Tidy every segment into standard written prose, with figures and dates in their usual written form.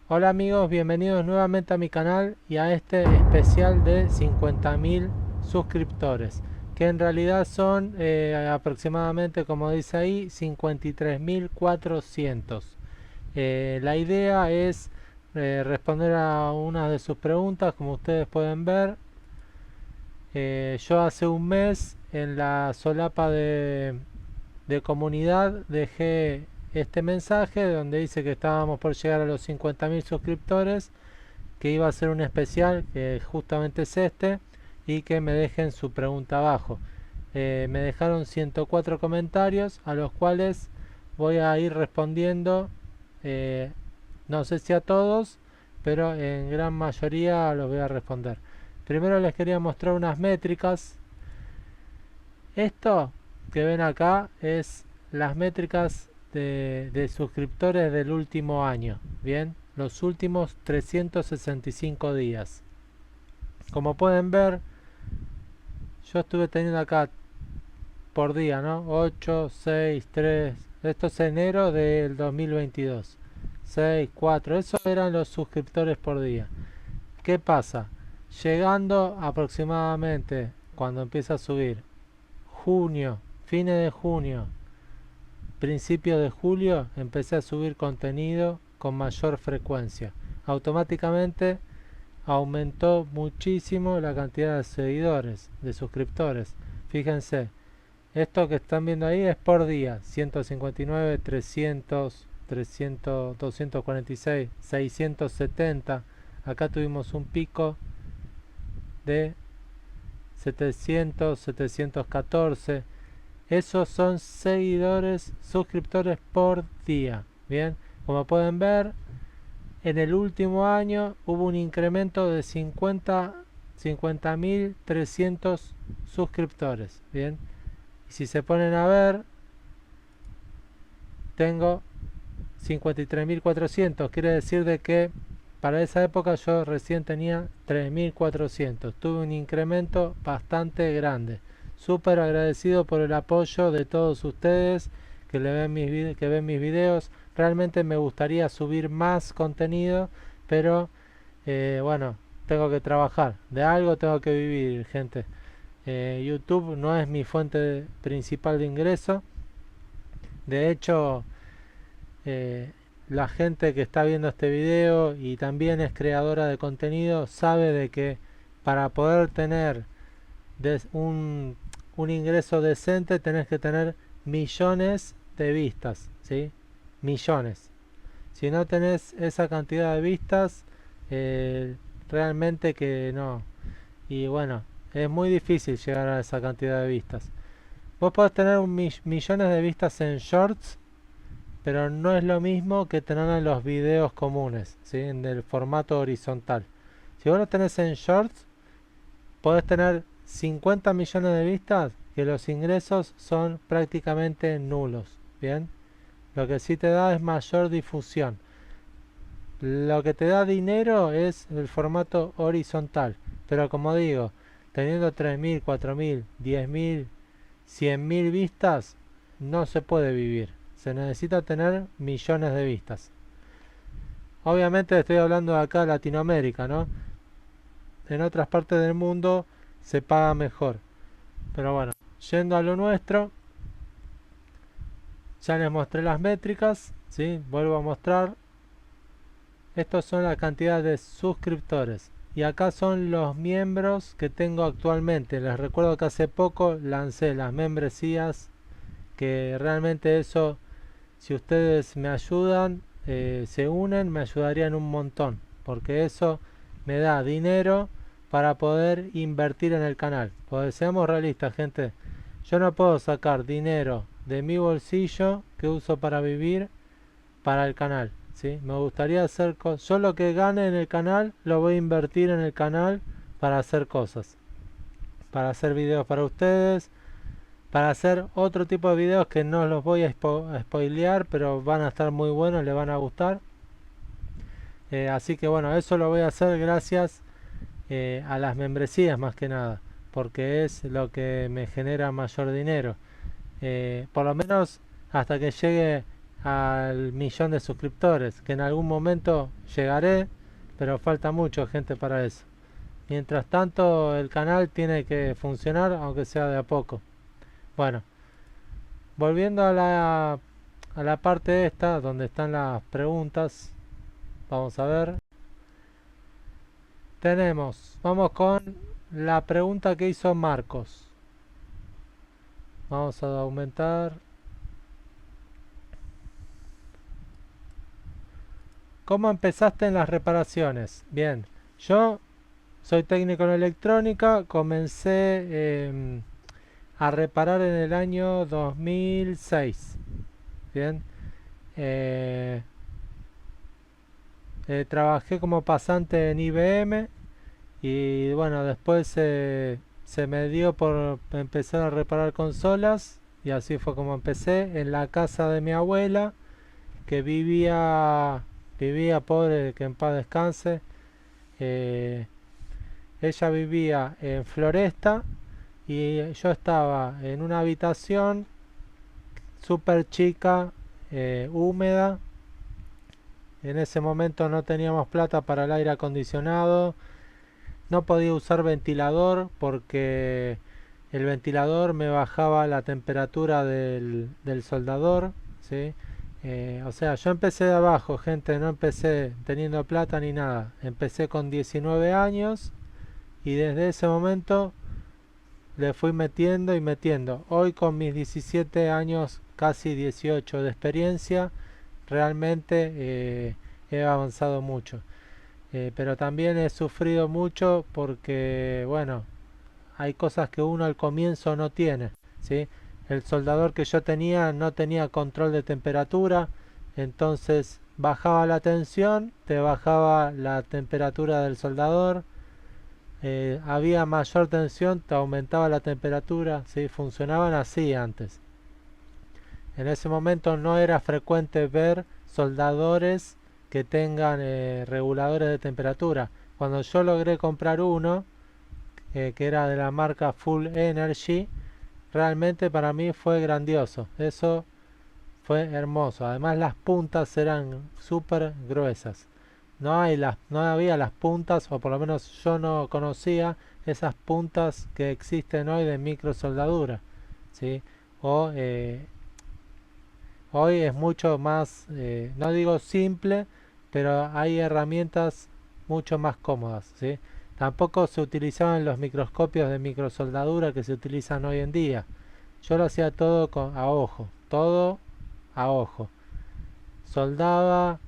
Hola amigos, bienvenidos nuevamente a mi canal y a este especial de 50.000 suscriptores, que en realidad son aproximadamente, como dice ahí, 53.400. La idea es responder a una de sus preguntas, como ustedes pueden ver. Yo hace un mes en la solapa de comunidad dejé este mensaje donde dice que estábamos por llegar a los 50.000 suscriptores, que iba a ser un especial, que justamente es este, y que me dejen su pregunta abajo. Me dejaron 104 comentarios a los cuales voy a ir respondiendo, eh, no sé si a todos, pero en gran mayoría los voy a responder. Primero les quería mostrar unas métricas. Esto que ven acá es las métricas de suscriptores del último año. Bien, los últimos 365 días. Como pueden ver, yo estuve teniendo acá por día, ¿no? 8, 6, 3. Esto es enero del 2022. 6, 4. Esos eran los suscriptores por día. ¿Qué pasa? Llegando aproximadamente cuando empieza a subir junio, fines de junio, principio de julio, empecé a subir contenido con mayor frecuencia. Automáticamente aumentó muchísimo la cantidad de seguidores, de suscriptores. Fíjense, esto que están viendo ahí es por día: 159, 300, 300, 246, 670. Acá tuvimos un pico de 700, 714. Esos son seguidores, suscriptores por día. Bien, como pueden ver, en el último año hubo un incremento de 50.300 suscriptores. Bien, y si se ponen a ver, tengo 53.400. Quiere decir de que para esa época yo recién tenía 3.400. Tuve un incremento bastante grande. Súper agradecido por el apoyo de todos ustedes que ven mis videos. Realmente me gustaría subir más contenido, pero bueno, tengo que trabajar. De algo tengo que vivir, gente. YouTube no es mi fuente principal de ingreso. De hecho, eh, la gente que está viendo este video y también es creadora de contenido sabe de que para poder tener un, un ingreso decente tenés que tener millones de vistas, ¿sí? Millones. Si no tenés esa cantidad de vistas, realmente que no. Y bueno, es muy difícil llegar a esa cantidad de vistas. Vos podés tener millones de vistas en shorts, pero no es lo mismo que tener en los videos comunes, ¿sí? En el formato horizontal. Si vos lo tenés en shorts, podés tener 50 millones de vistas, que los ingresos son prácticamente nulos. Bien, lo que sí te da es mayor difusión. Lo que te da dinero es el formato horizontal, pero como digo, teniendo 3.000, 4.000, 10.000, 100.000 vistas, no se puede vivir. Se necesita tener millones de vistas. Obviamente estoy hablando de acá Latinoamérica, ¿no? En otras partes del mundo se paga mejor. Pero bueno, yendo a lo nuestro, ya les mostré las métricas, ¿sí? Vuelvo a mostrar. Estos son la cantidad de suscriptores. Y acá son los miembros que tengo actualmente. Les recuerdo que hace poco lancé las membresías, que realmente eso, si ustedes me ayudan, se unen, me ayudarían un montón, porque eso me da dinero para poder invertir en el canal. Pues seamos realistas, gente, yo no puedo sacar dinero de mi bolsillo que uso para vivir para el canal, ¿sí? Me gustaría hacer cosas. Yo lo que gane en el canal lo voy a invertir en el canal para hacer cosas, para hacer videos para ustedes, para hacer otro tipo de videos que no los voy a spoilear, pero van a estar muy buenos, les van a gustar. Así que bueno, eso lo voy a hacer gracias a las membresías más que nada, porque es lo que me genera mayor dinero. Por lo menos hasta que llegue al 1.000.000 de suscriptores, que en algún momento llegaré, pero falta mucho gente para eso. Mientras tanto, el canal tiene que funcionar, aunque sea de a poco. Bueno, volviendo a la parte esta, donde están las preguntas, vamos a ver. Vamos con la pregunta que hizo Marcos. Vamos a aumentar. ¿Cómo empezaste en las reparaciones? Bien, yo soy técnico en electrónica, comencé a reparar en el año 2006. Bien, eh, trabajé como pasante en IBM y bueno, después se me dio por empezar a reparar consolas y así fue como empecé en la casa de mi abuela que vivía pobre, que en paz descanse. eh, Ella vivía en Floresta y yo estaba en una habitación súper chica, húmeda. En ese momento no teníamos plata para el aire acondicionado, no podía usar ventilador porque el ventilador me bajaba la temperatura del soldador, ¿sí? O sea, yo empecé de abajo, gente, no empecé teniendo plata ni nada. Empecé con 19 años y desde ese momento le fui metiendo y metiendo. Hoy con mis 17 años, casi 18 de experiencia, realmente he avanzado mucho. Pero también he sufrido mucho porque, bueno, hay cosas que uno al comienzo no tiene, ¿sí? El soldador que yo tenía no tenía control de temperatura, entonces bajaba la tensión, te bajaba la temperatura del soldador, había mayor tensión, te aumentaba la temperatura, ¿sí? Funcionaban así antes. En ese momento no era frecuente ver soldadores que tengan reguladores de temperatura. Cuando yo logré comprar uno, que era de la marca Full Energy, realmente para mí fue grandioso. Eso fue hermoso. Además las puntas eran súper gruesas. No había las puntas, o por lo menos yo no conocía esas puntas que existen hoy de microsoldadura, ¿sí? O hoy es mucho más, no digo simple, pero hay herramientas mucho más cómodas, ¿sí? Tampoco se utilizaban los microscopios de microsoldadura que se utilizan hoy en día. Yo lo hacía a ojo, todo a ojo. Soldaba,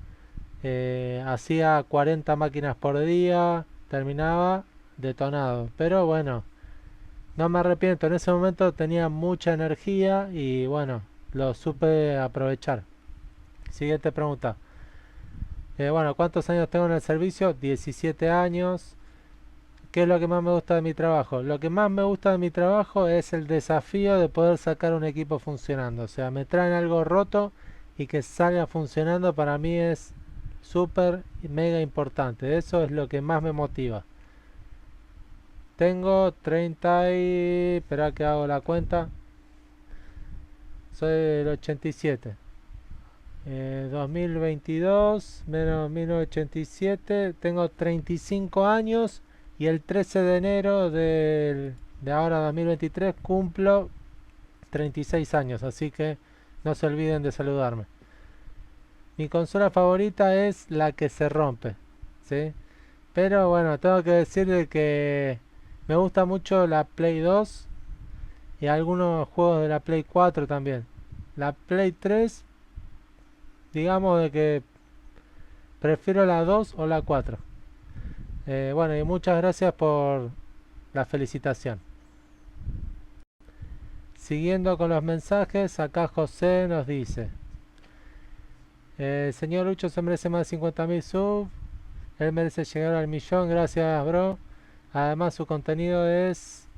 hacía 40 máquinas por día, terminaba detonado. Pero bueno, no me arrepiento, en ese momento tenía mucha energía y bueno, lo supe aprovechar. Siguiente pregunta. Bueno, ¿cuántos años tengo en el servicio? 17 años. ¿Qué es lo que más me gusta de mi trabajo? Lo que más me gusta de mi trabajo es el desafío de poder sacar un equipo funcionando. O sea, me traen algo roto y que salga funcionando para mí es súper mega importante. Eso es lo que más me motiva. Tengo 30 y... Espera que hago la cuenta. Soy del 87. 2022 menos 1987. Tengo 35 años y el 13 de enero de ahora 2023 cumplo 36 años. Así que no se olviden de saludarme. Mi consola favorita es la que se rompe, ¿sí? Pero bueno, tengo que decir que me gusta mucho la Play 2 y algunos juegos de la Play 4 también. La Play 3, digamos de que prefiero la 2 o la 4. Bueno, y muchas gracias por la felicitación. Siguiendo con los mensajes, acá José nos dice: señor Lucho se merece más de 50.000 subs. Él merece llegar al 1.000.000. Gracias, bro. Además, su contenido es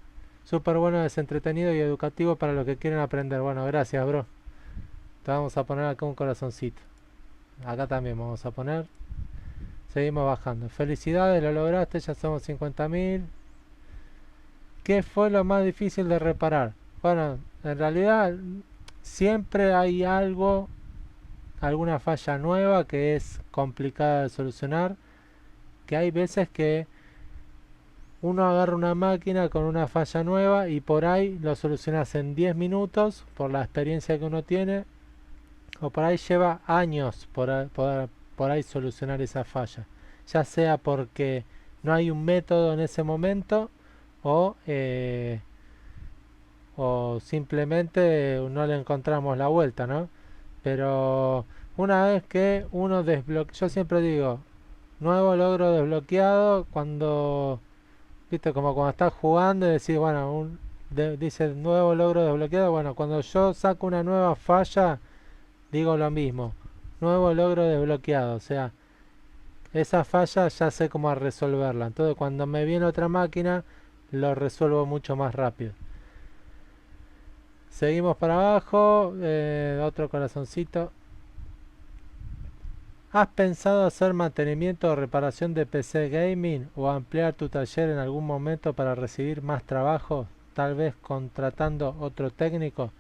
súper bueno, es entretenido y educativo para los que quieren aprender. Bueno, gracias, bro. Te vamos a poner acá un corazoncito. Acá también vamos a poner. Seguimos bajando. Felicidades, lo lograste, ya somos 50.000. ¿Qué fue lo más difícil de reparar? Bueno, en realidad siempre hay algo alguna falla nueva que es complicada de solucionar, que hay veces que uno agarra una máquina con una falla nueva y por ahí lo solucionas en 10 minutos por la experiencia que uno tiene, o por ahí lleva años por ahí solucionar esa falla, ya sea porque no hay un método en ese momento o, eh, o simplemente no le encontramos la vuelta, ¿no? Pero una vez que uno desbloquea, yo siempre digo, nuevo logro desbloqueado cuando, viste, como cuando estás jugando y decís, bueno, dice nuevo logro desbloqueado, bueno, cuando yo saco una nueva falla, digo lo mismo, nuevo logro desbloqueado, o sea, esa falla ya sé cómo resolverla, entonces cuando me viene otra máquina, lo resuelvo mucho más rápido. Seguimos para abajo, otro corazoncito. ¿Has pensado hacer mantenimiento o reparación de PC gaming o ampliar tu taller en algún momento para recibir más trabajo, tal vez contratando otro técnico?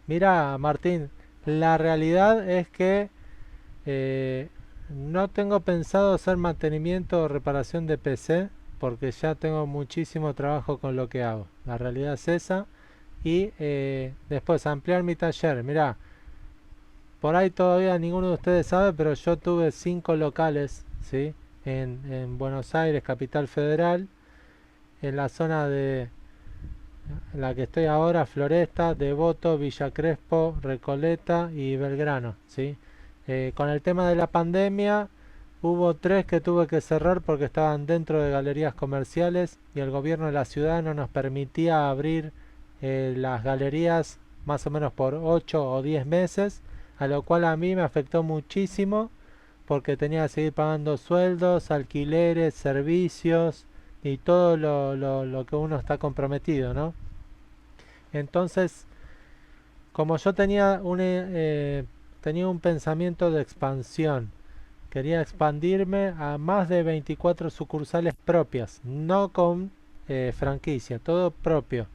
Mira, Martín, la realidad es que eh, no tengo pensado hacer mantenimiento o reparación de PC porque ya tengo muchísimo trabajo con lo que hago. La realidad es esa. Y después ampliar mi taller. Mira, por ahí todavía ninguno de ustedes sabe, pero yo tuve 5 locales, ¿sí? En Buenos Aires, Capital Federal, en la zona de la que estoy ahora, Floresta, Devoto, Villa Crespo, Recoleta y Belgrano, ¿sí? Con el tema de la pandemia, hubo 3 que tuve que cerrar porque estaban dentro de galerías comerciales y el gobierno de la ciudad no nos permitía abrir las galerías más o menos por 8 o 10 meses, a lo cual a mí me afectó muchísimo porque tenía que seguir pagando sueldos, alquileres, servicios y todo lo que uno está comprometido, ¿no? Entonces, como yo tenía un pensamiento de expansión, quería expandirme a más de 24 sucursales propias, no con franquicia, todo propio.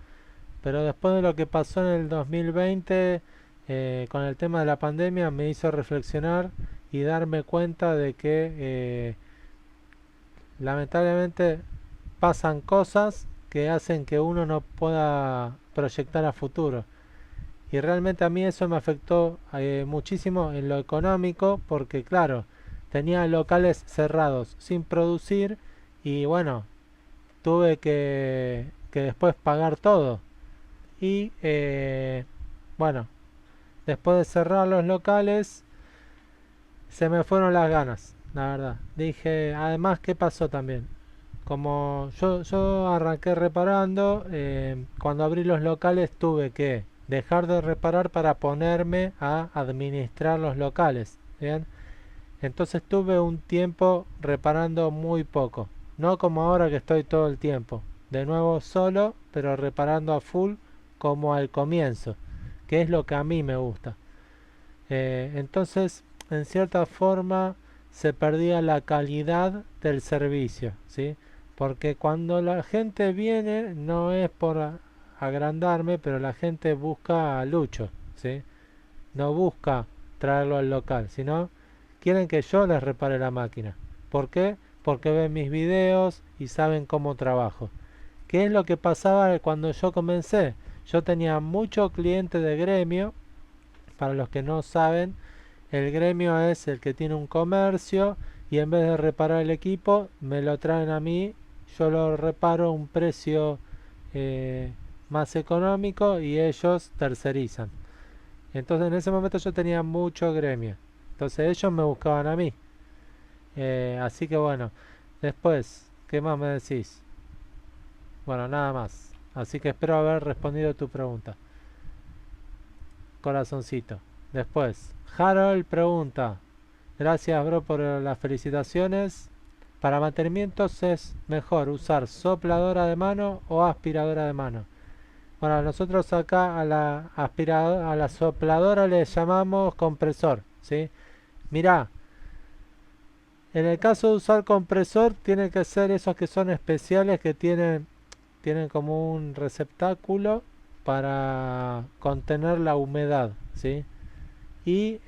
Pero después de lo que pasó en el 2020, con el tema de la pandemia, me hizo reflexionar y darme cuenta de que lamentablemente pasan cosas que hacen que uno no pueda proyectar a futuro. Y realmente a mí eso me afectó muchísimo en lo económico porque claro, tenía locales cerrados sin producir y bueno, tuve que después pagar todo. Y bueno, después de cerrar los locales, se me fueron las ganas, la verdad. Dije, además, ¿qué pasó también? Como yo arranqué reparando, cuando abrí los locales tuve que dejar de reparar para ponerme a administrar los locales. ¿Bien? Entonces tuve un tiempo reparando muy poco. No como ahora que estoy todo el tiempo. De nuevo solo, pero reparando a full como al comienzo, que es lo que a mí me gusta. Entonces, en cierta forma, se perdía la calidad del servicio, ¿sí? Porque cuando la gente viene, no es por agrandarme, pero la gente busca a Lucho, ¿sí? No busca traerlo al local, sino quieren que yo les repare la máquina. ¿Por qué? Porque ven mis videos y saben cómo trabajo. ¿Qué es lo que pasaba cuando yo comencé? Yo tenía mucho cliente de gremio. Para los que no saben, el gremio es el que tiene un comercio y en vez de reparar el equipo, me lo traen a mí, yo lo reparo a un precio eh, más económico y ellos tercerizan. Entonces en ese momento yo tenía mucho gremio. Entonces ellos me buscaban a mí. Así que bueno, después, ¿qué más me decís? Bueno, nada más. Así que espero haber respondido a tu pregunta. Corazoncito. Después, Harold pregunta. Gracias, bro, por las felicitaciones. Para mantenimientos es mejor usar sopladora de mano o aspiradora de mano. Bueno, nosotros acá a la sopladora le llamamos compresor, ¿sí? Mirá, en el caso de usar compresor, tiene que ser esos que son especiales que tienen como un receptáculo para contener la humedad, ¿sí? Y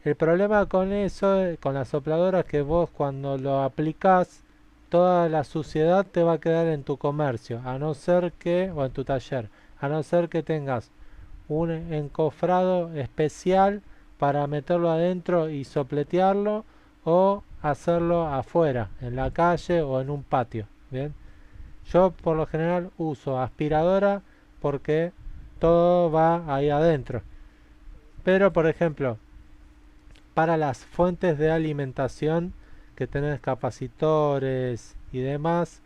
El problema con eso, con la sopladora, es que vos cuando lo aplicás, toda la suciedad te va a quedar en tu comercio, a no ser que, o en tu taller, a no ser que tengas un encofrado especial para meterlo adentro y sopletearlo, o hacerlo afuera, en la calle o en un patio. Bien, yo por lo general uso aspiradora porque todo va ahí adentro. Pero por ejemplo, para las fuentes de alimentación que tenés capacitores y demás,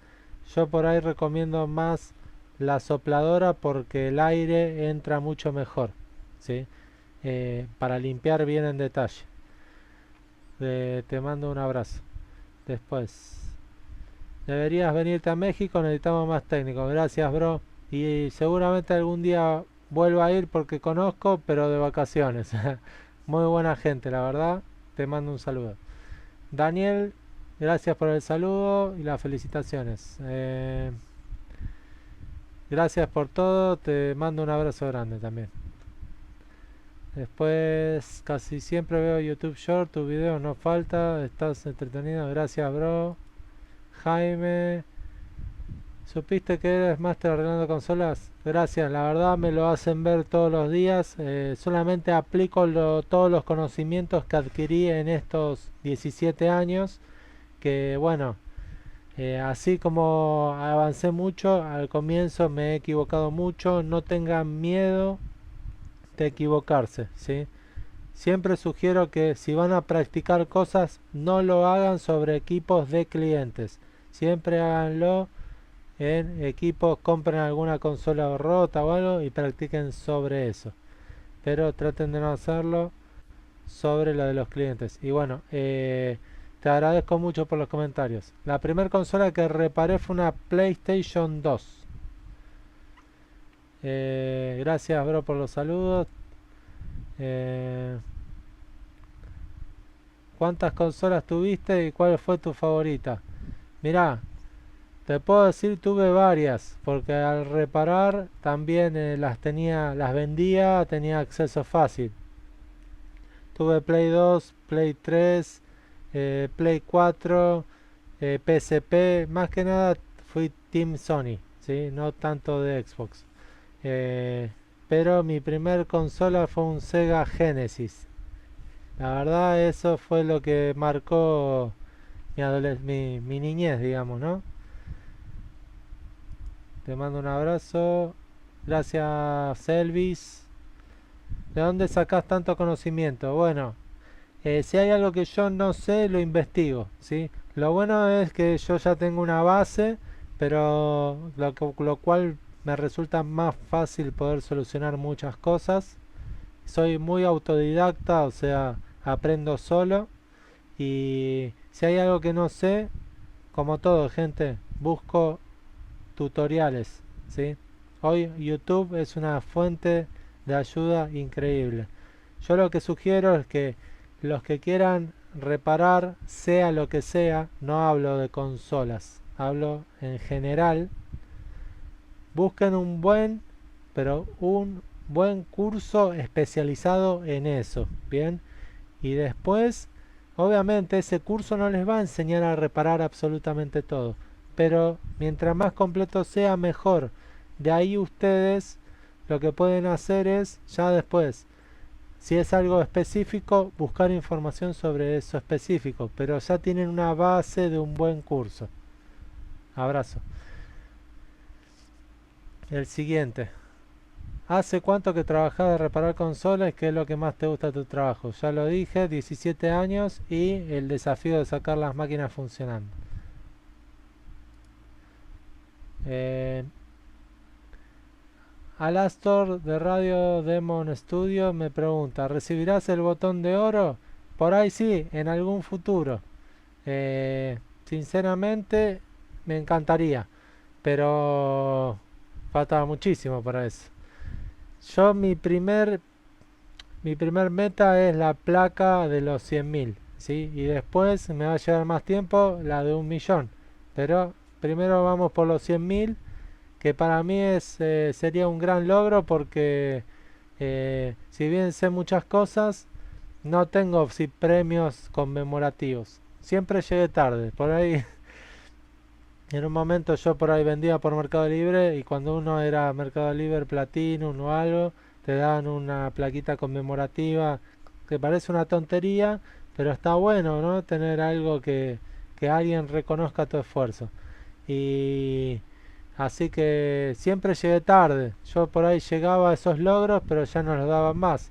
yo por ahí recomiendo más la sopladora porque el aire entra mucho mejor, ¿sí? Para limpiar bien en detalle. Te mando un abrazo. Después, deberías venirte a México, necesitamos más técnicos. Gracias, bro. Y seguramente algún día vuelvo a ir porque conozco, pero de vacaciones. Muy buena gente, la verdad. Te mando un saludo. Daniel, gracias por el saludo y las felicitaciones. Gracias por todo. Te mando un abrazo grande también. Después, casi siempre veo YouTube Short, tus videos no falta. Estás entretenido. Gracias, bro. Jaime, ¿supiste que eres máster arreglando consolas? Gracias, la verdad me lo hacen ver todos los días. Solamente aplico todos los conocimientos que adquirí en estos 17 años. Que bueno, así como avancé mucho, al comienzo me he equivocado mucho. No tengan miedo de equivocarse, ¿sí? Siempre sugiero que si van a practicar cosas, no lo hagan sobre equipos de clientes. Siempre háganlo en equipos, compren alguna consola rota o algo y practiquen sobre eso. Pero traten de no hacerlo sobre lo de los clientes. Y bueno, te agradezco mucho por los comentarios. La primera consola que reparé fue una PlayStation 2. Gracias, bro, por los saludos. ¿Cuántas consolas tuviste y cuál fue tu favorita? Mirá, te puedo decir tuve varias, porque al reparar también las vendía, tenía acceso fácil. Tuve Play 2, Play 3, Play 4, PSP, más que nada fui Team Sony, ¿sí? No tanto de Xbox. Eh, pero mi primer consola fue un Sega Genesis. La verdad eso fue lo que marcó mi niñez, digamos, ¿no? Te mando un abrazo. Gracias, Elvis. ¿De dónde sacás tanto conocimiento? Bueno, si hay algo que yo no sé, lo investigo, ¿sí? Lo bueno es que yo ya tengo una base, pero lo cual me resulta más fácil poder solucionar muchas cosas. Soy muy autodidacta, o sea, aprendo solo. Y si hay algo que no sé, como todo, gente, busco tutoriales, ¿sí? Hoy YouTube es una fuente de ayuda increíble. Yo lo que sugiero es que los que quieran reparar, sea lo que sea, no hablo de consolas, hablo en general, busquen un buen curso especializado en eso, ¿bien? Y después, obviamente ese curso no les va a enseñar a reparar absolutamente todo, pero mientras más completo sea, mejor. De ahí ustedes lo que pueden hacer es, ya después, si es algo específico, buscar información sobre eso específico, pero ya tienen una base de un buen curso. Abrazo. El siguiente. ¿Hace cuánto que trabajas de reparar consolas? ¿Qué es lo que más te gusta de tu trabajo? Ya lo dije, 17 años y el desafío de sacar las máquinas funcionando. Alastor de Radio Demon Studio me pregunta, ¿recibirás el botón de oro? Por ahí sí, en algún futuro. Sinceramente, me encantaría, pero falta muchísimo para eso. Yo mi primer meta es la placa de los 100.000, ¿sí? Y después me va a llevar más tiempo la de 1.000.000. Pero primero vamos por los 100.000, que para mí sería un gran logro porque si bien sé muchas cosas, no tengo sí, premios conmemorativos. Siempre llegué tarde. Por ahí, en un momento yo por ahí vendía por Mercado Libre y cuando uno era Mercado Libre Platinum o algo, te daban una plaquita conmemorativa que parece una tontería, pero está bueno, ¿no? Tener algo que alguien reconozca tu esfuerzo. Y así que siempre llegué tarde. Yo por ahí llegaba a esos logros, pero ya no los daban más.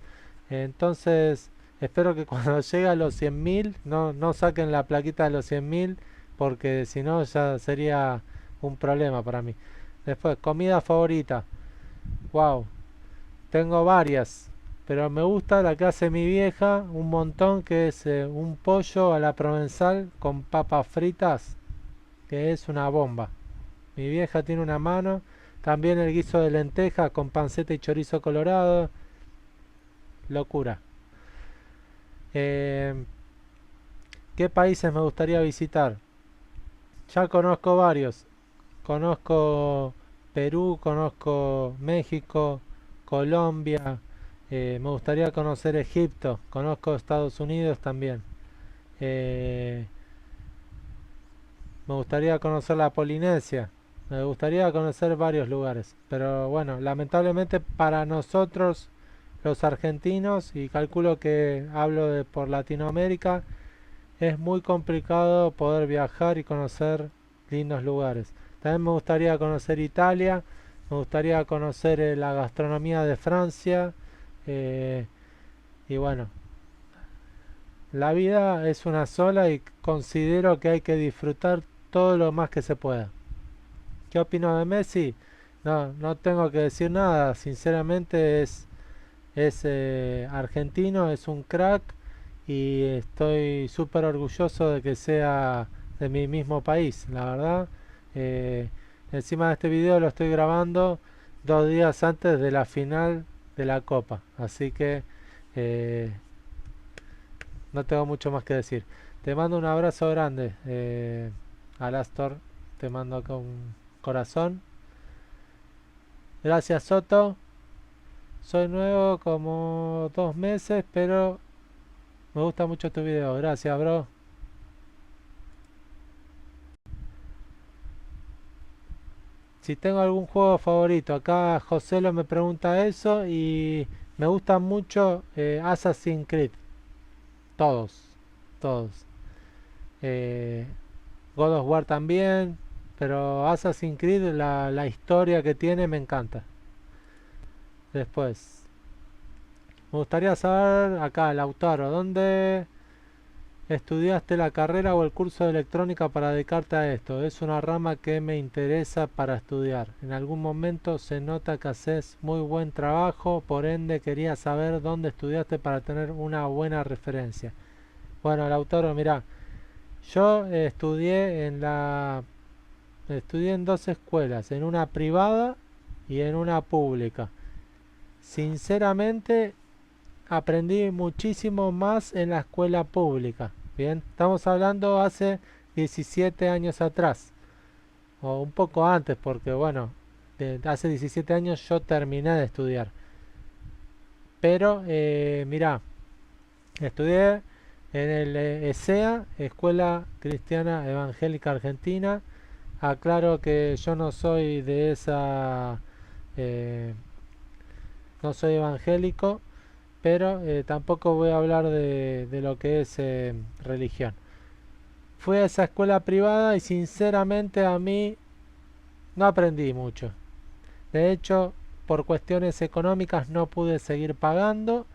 Entonces, espero que cuando llegue a los 100.000 no saquen la plaquita de los 100.000, porque si no ya sería un problema para mí. Después, comida favorita. Wow, tengo varias, pero me gusta la que hace mi vieja un montón, que es un pollo a la provenzal con papas fritas, que es una bomba. Mi vieja tiene una mano. También el guiso de lenteja con panceta y chorizo colorado. Locura. Eh, ¿Qué países me gustaría visitar? Ya conozco varios. Conozco Perú, conozco México, Colombia. Me gustaría conocer Egipto. Conozco Estados Unidos también. Eh, Me gustaría conocer la Polinesia. Me gustaría conocer varios lugares. Pero bueno, lamentablemente para nosotros los argentinos, y calculo que hablo por Latinoamérica, es muy complicado poder viajar y conocer lindos lugares. También me gustaría conocer Italia, me gustaría conocer la gastronomía de Francia. eh, y bueno, la vida es una sola y considero que hay que disfrutar todo lo más que se pueda. ¿Qué opino de Messi? No tengo que decir nada. Sinceramente es argentino, es un crack y estoy súper orgulloso de que sea de mi mismo país, la verdad. Eh, Encima de este video lo estoy grabando 2 días antes de la final de la Copa, así que eh, no tengo mucho más que decir. Te mando un abrazo grande, Alastor, te mando acá un corazón. Gracias Soto, soy nuevo como 2 meses, pero me gusta mucho tu video. Gracias, bro. Si tengo algún juego favorito, acá Joselo me pregunta eso y me gustan mucho Assassin's Creed. Todos, todos. Eh, God of War también, pero Assassin's Creed, la historia que tiene me encanta. Después, me gustaría saber acá, Lautaro, ¿dónde estudiaste la carrera o el curso de electrónica para dedicarte a esto? Es una rama que me interesa para estudiar. En algún momento se nota que haces muy buen trabajo, por ende quería saber dónde estudiaste para tener una buena referencia. Bueno, Lautaro, mira, yo estudié en dos escuelas, en una privada y en una pública. Sinceramente, aprendí muchísimo más en la escuela pública. Bien, estamos hablando hace 17 años atrás, o un poco antes, porque bueno, hace 17 años yo terminé de estudiar. Pero mirá, estudié en el ESEA, Escuela Cristiana Evangélica Argentina. Aclaro que yo no soy de esa, eh, no soy evangélico, pero tampoco voy a hablar de lo que es religión. Fui a esa escuela privada y sinceramente a mí no aprendí mucho. De hecho, por cuestiones económicas no pude seguir pagando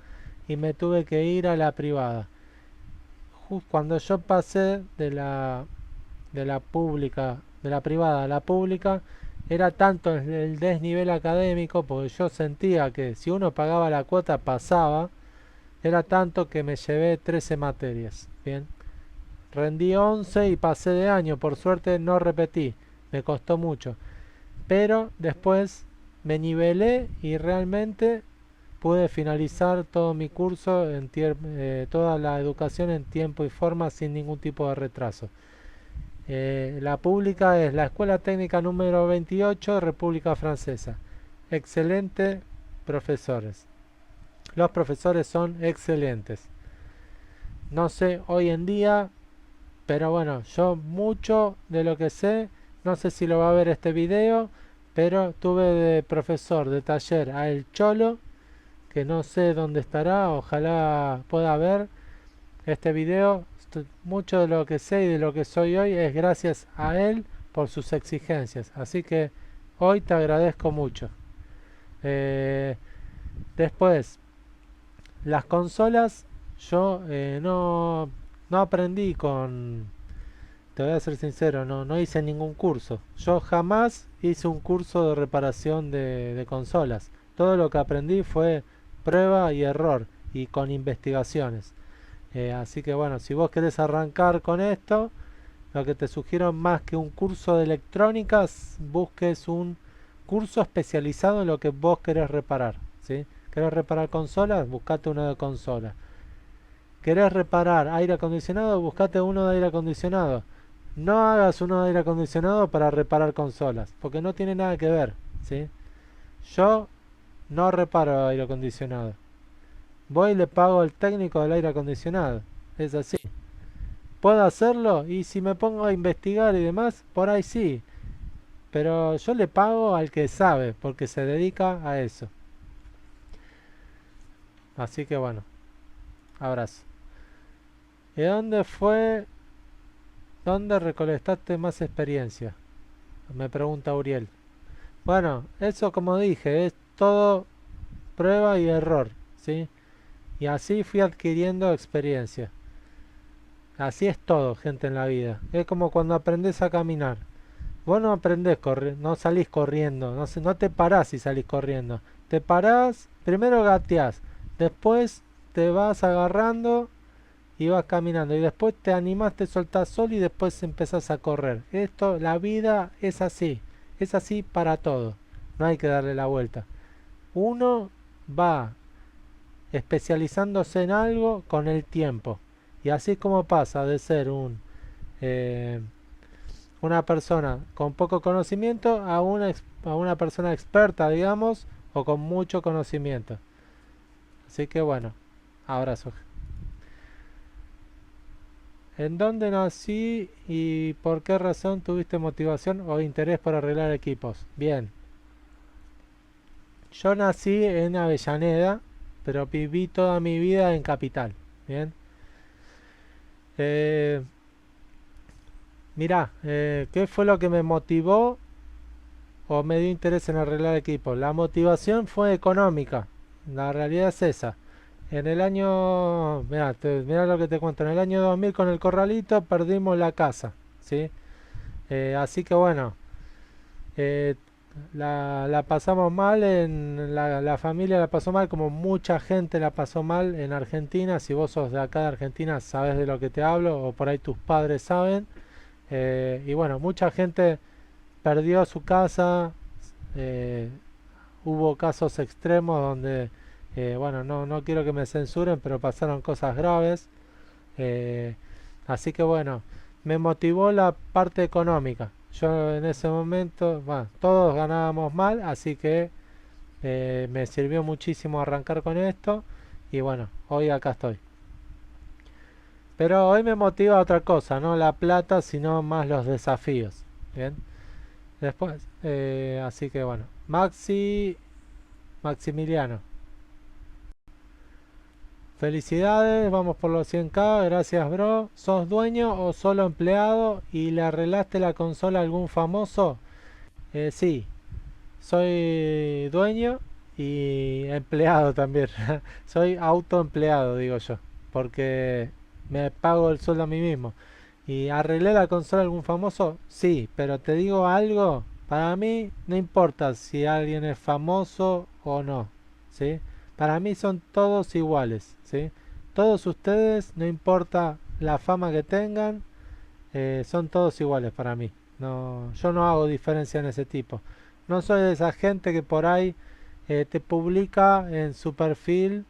y me tuve que ir a la privada. Cuando yo pasé de la pública, de la privada a la pública, era tanto el desnivel académico, porque yo sentía que si uno pagaba la cuota pasaba, era tanto que me llevé 13 materias. Bien, rendí 11 y pasé de año, por suerte no repetí, me costó mucho. Pero después me nivelé y realmente pude finalizar todo mi curso, toda la educación en tiempo y forma sin ningún tipo de retraso. La pública es la Escuela Técnica número 28, República Francesa. Excelente profesores. Los profesores son excelentes. no sé hoy en día, pero bueno, yo mucho de lo que sé, no sé si lo va a ver este video, pero tuve de profesor de taller a El Cholo, que no sé dónde estará, ojalá pueda ver este video. Mucho de lo que sé y de lo que soy hoy es gracias a él por sus exigencias, así que hoy te agradezco mucho. Eh, Después, las consolas, yo no aprendí con, te voy a ser sincero, no hice ningún curso. Yo jamás hice un curso de reparación de consolas. Todo lo que aprendí fue prueba y error y con investigaciones. Así que bueno, si vos querés arrancar con esto, lo que te sugiero más que un curso de electrónicas, busques un curso especializado en lo que vos querés reparar. ¿Sí? ¿Querés reparar consolas? Buscate uno de consolas. ¿Querés reparar aire acondicionado? Buscate uno de aire acondicionado. No hagas uno de aire acondicionado para reparar consolas, porque no tiene nada que ver. ¿Sí? Yo no reparo aire acondicionado. Voy y le pago al técnico del aire acondicionado. Es así. ¿Puedo hacerlo? Y si me pongo a investigar y demás, por ahí sí. Pero yo le pago al que sabe, porque se dedica a eso. Así que bueno, abrazo. ¿Y dónde fue, dónde recolectaste más experiencia? Me pregunta Uriel. Bueno, eso como dije, es todo prueba y error, ¿sí? Y así fui adquiriendo experiencia. Así es todo, gente, en la vida. Es como cuando aprendes a caminar. Vos no aprendés no salís corriendo, no te parás si salís corriendo. Te parás, primero gateás, después te vas agarrando y vas caminando y después te animás, te soltás solo y después empezás a correr. Esto, la vida es así para todo. No hay que darle la vuelta. Uno va especializándose en algo con el tiempo. Y así como pasa de ser eh, una persona con poco conocimiento a una persona experta, digamos, o con mucho conocimiento. Así que bueno, abrazo. ¿En dónde nací y por qué razón tuviste motivación o interés por arreglar equipos? Bien, yo nací en Avellaneda, pero viví toda mi vida en Capital. Bien, eh, mirá, ¿qué fue lo que me motivó o me dio interés en arreglar equipos? La motivación fue económica, la realidad es esa. En el año, mirá lo que te cuento, en el año 2000 con el corralito perdimos la casa, ¿sí? Así que bueno, eh, la pasamos mal, la familia la pasó mal, como mucha gente la pasó mal en Argentina. Si vos sos de acá de Argentina, sabes de lo que te hablo, o por ahí tus padres saben. Y bueno, mucha gente perdió su casa. eh, Hubo casos extremos donde, bueno, no quiero que me censuren, pero pasaron cosas graves. Eh, Así que bueno, me motivó la parte económica. Yo en ese momento, bueno, todos ganábamos mal, así que me sirvió muchísimo arrancar con esto y bueno, hoy acá estoy. Pero hoy me motiva otra cosa, no la plata, sino más los desafíos. Bien, después, así que bueno, Maximiliano. Felicidades, vamos por los 100K, gracias bro. ¿Sos dueño o solo empleado y le arreglaste la consola a algún famoso? Sí, soy dueño y empleado también. Soy autoempleado, digo yo, porque me pago el sueldo a mí mismo. ¿Y arreglé la consola a algún famoso? Sí, pero te digo algo, para mí no importa si alguien es famoso o no, ¿sí? Para mí son todos iguales, ¿sí? Todos ustedes, no importa la fama que tengan, son todos iguales para mí. No, yo no hago diferencia en ese tipo. No soy de esa gente que por ahí te publica en su perfil,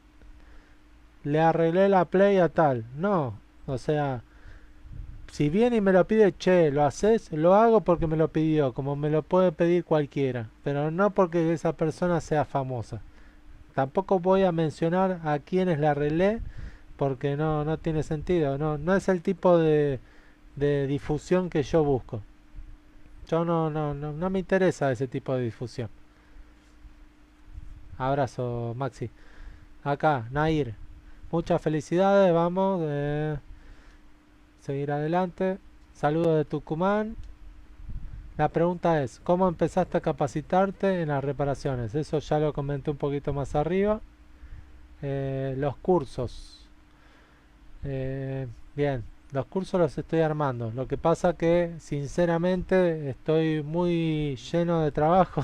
le arreglé la play a tal. No, o sea, si viene y me lo pide, che, ¿lo haces? Lo hago porque me lo pidió, como me lo puede pedir cualquiera, pero no porque esa persona sea famosa. Tampoco voy a mencionar a quienes le arreglé, porque no tiene sentido, no es el tipo de difusión que yo busco. Yo no me interesa ese tipo de difusión. Abrazo, Maxi. Acá, Nair. Muchas felicidades, vamos. Seguir adelante. Saludos de Tucumán. La pregunta es, ¿cómo empezaste a capacitarte en las reparaciones? Eso ya lo comenté un poquito más arriba. Los cursos. Bien, los cursos los estoy armando. Lo que pasa que, sinceramente, estoy muy lleno de trabajo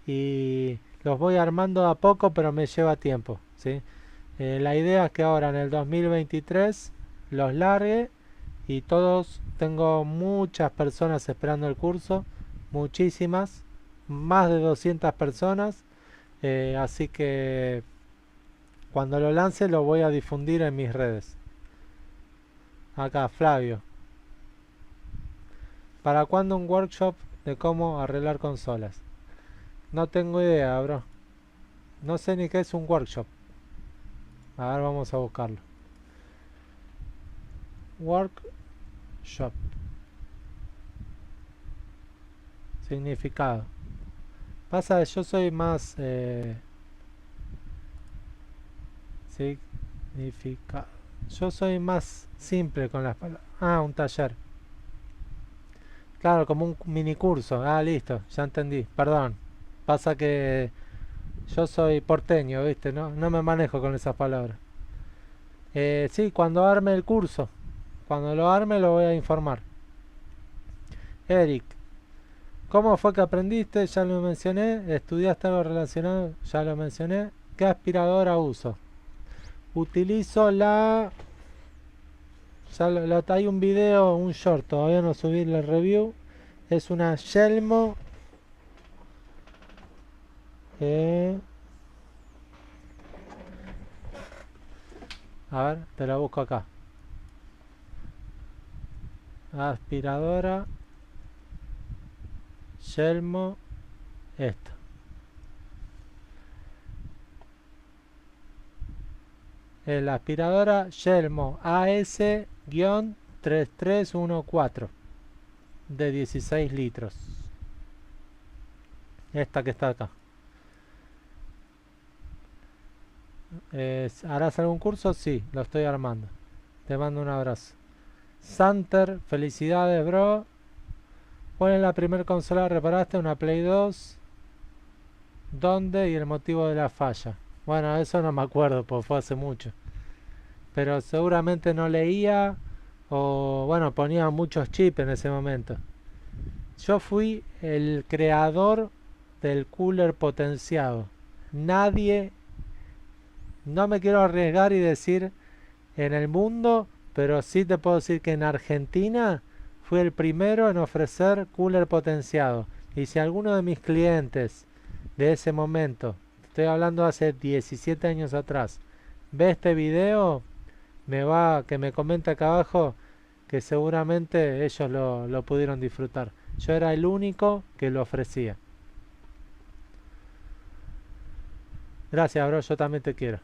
y los voy armando a poco, pero me lleva tiempo, ¿sí? La idea es que ahora en el 2023 los largue y todos, tengo muchas personas esperando el curso, muchísimas, más de 200 personas, así que cuando lo lance lo voy a difundir en mis redes. Acá, Flavio. ¿Para cuándo un workshop de cómo arreglar consolas? No tengo idea, bro. No sé ni qué es un workshop. A ver, vamos a buscarlo. Workshop. Significado. Pasa que yo soy más... significado. Yo soy más simple con las palabras. Ah, un taller. Claro, como un mini curso. Ah, listo, ya entendí. Perdón. Pasa que yo soy porteño, ¿viste? No me manejo con esas palabras. Sí, cuando arme el curso. Cuando lo arme lo voy a informar. Eric, ¿cómo fue que aprendiste? Ya lo mencioné. ¿Estudiaste algo relacionado? Ya lo mencioné. ¿Qué aspiradora uso? Utilizo la... hay un video, un short, todavía no subí el review. Es una Yelmo. A ver, te la busco acá. Aspiradora Yelmo. Esta. La aspiradora Yelmo AS-3314 de 16 litros. Esta que está acá. ¿Harás algún curso? Sí, lo estoy armando. Te mando un abrazo. Santer, felicidades, bro. ¿Cuál es la primera consola que reparaste? Una Play 2. ¿Dónde y el motivo de la falla? Bueno, eso no me acuerdo, porque fue hace mucho. Pero seguramente no leía o, bueno, ponía muchos chips en ese momento. Yo fui el creador del cooler potenciado. Nadie, no me quiero arriesgar y decir en el mundo, pero sí te puedo decir que en Argentina fui el primero en ofrecer cooler potenciado. Y si alguno de mis clientes de ese momento, estoy hablando hace 17 años atrás, ve este video, que me comente acá abajo que seguramente ellos lo pudieron disfrutar. Yo era el único que lo ofrecía. Gracias, bro, yo también te quiero.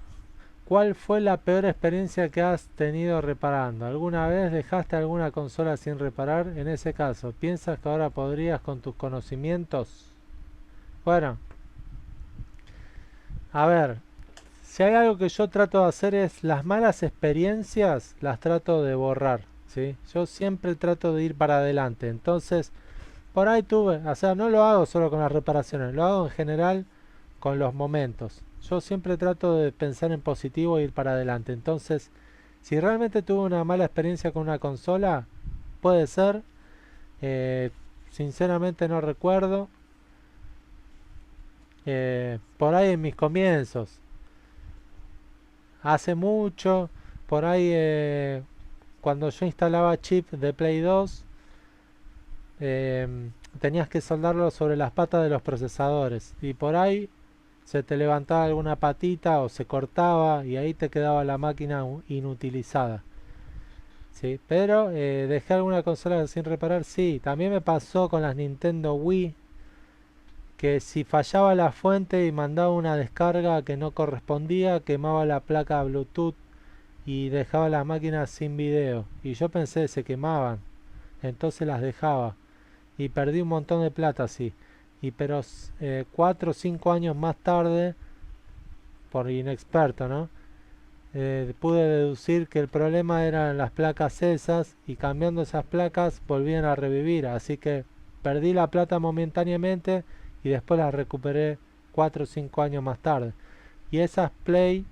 ¿Cuál fue la peor experiencia que has tenido reparando? ¿Alguna vez dejaste alguna consola sin reparar? En ese caso, ¿piensas que ahora podrías con tus conocimientos? Bueno, a ver, si hay algo que yo trato de hacer es las malas experiencias las trato de borrar, ¿sí? Yo siempre trato de ir para adelante. Entonces, por ahí tuve, o sea, no lo hago solo con las reparaciones, lo hago en general con los momentos. Yo siempre trato de pensar en positivo e ir para adelante. Entonces, si realmente tuve una mala experiencia con una consola, puede ser. eh, Sinceramente no recuerdo. Por ahí en mis comienzos, hace mucho, por ahí cuando yo instalaba chip de Play 2, eh, tenías que soldarlo sobre las patas de los procesadores. Y por ahí se te levantaba alguna patita o se cortaba y ahí te quedaba la máquina inutilizada. ¿Sí? Pero dejé alguna consola sin reparar, sí. También me pasó con las Nintendo Wii, que si fallaba la fuente y mandaba una descarga que no correspondía, quemaba la placa Bluetooth y dejaba las máquinas sin video. Y yo pensé, se quemaban. Entonces las dejaba. Y perdí un montón de plata así. Y pero 4 o 5 años más tarde, por inexperto, ¿no? Pude deducir que el problema eran las placas esas y cambiando esas placas volvían a revivir. Así que perdí la plata momentáneamente y después la recuperé 4 o 5 años más tarde. Y esas Play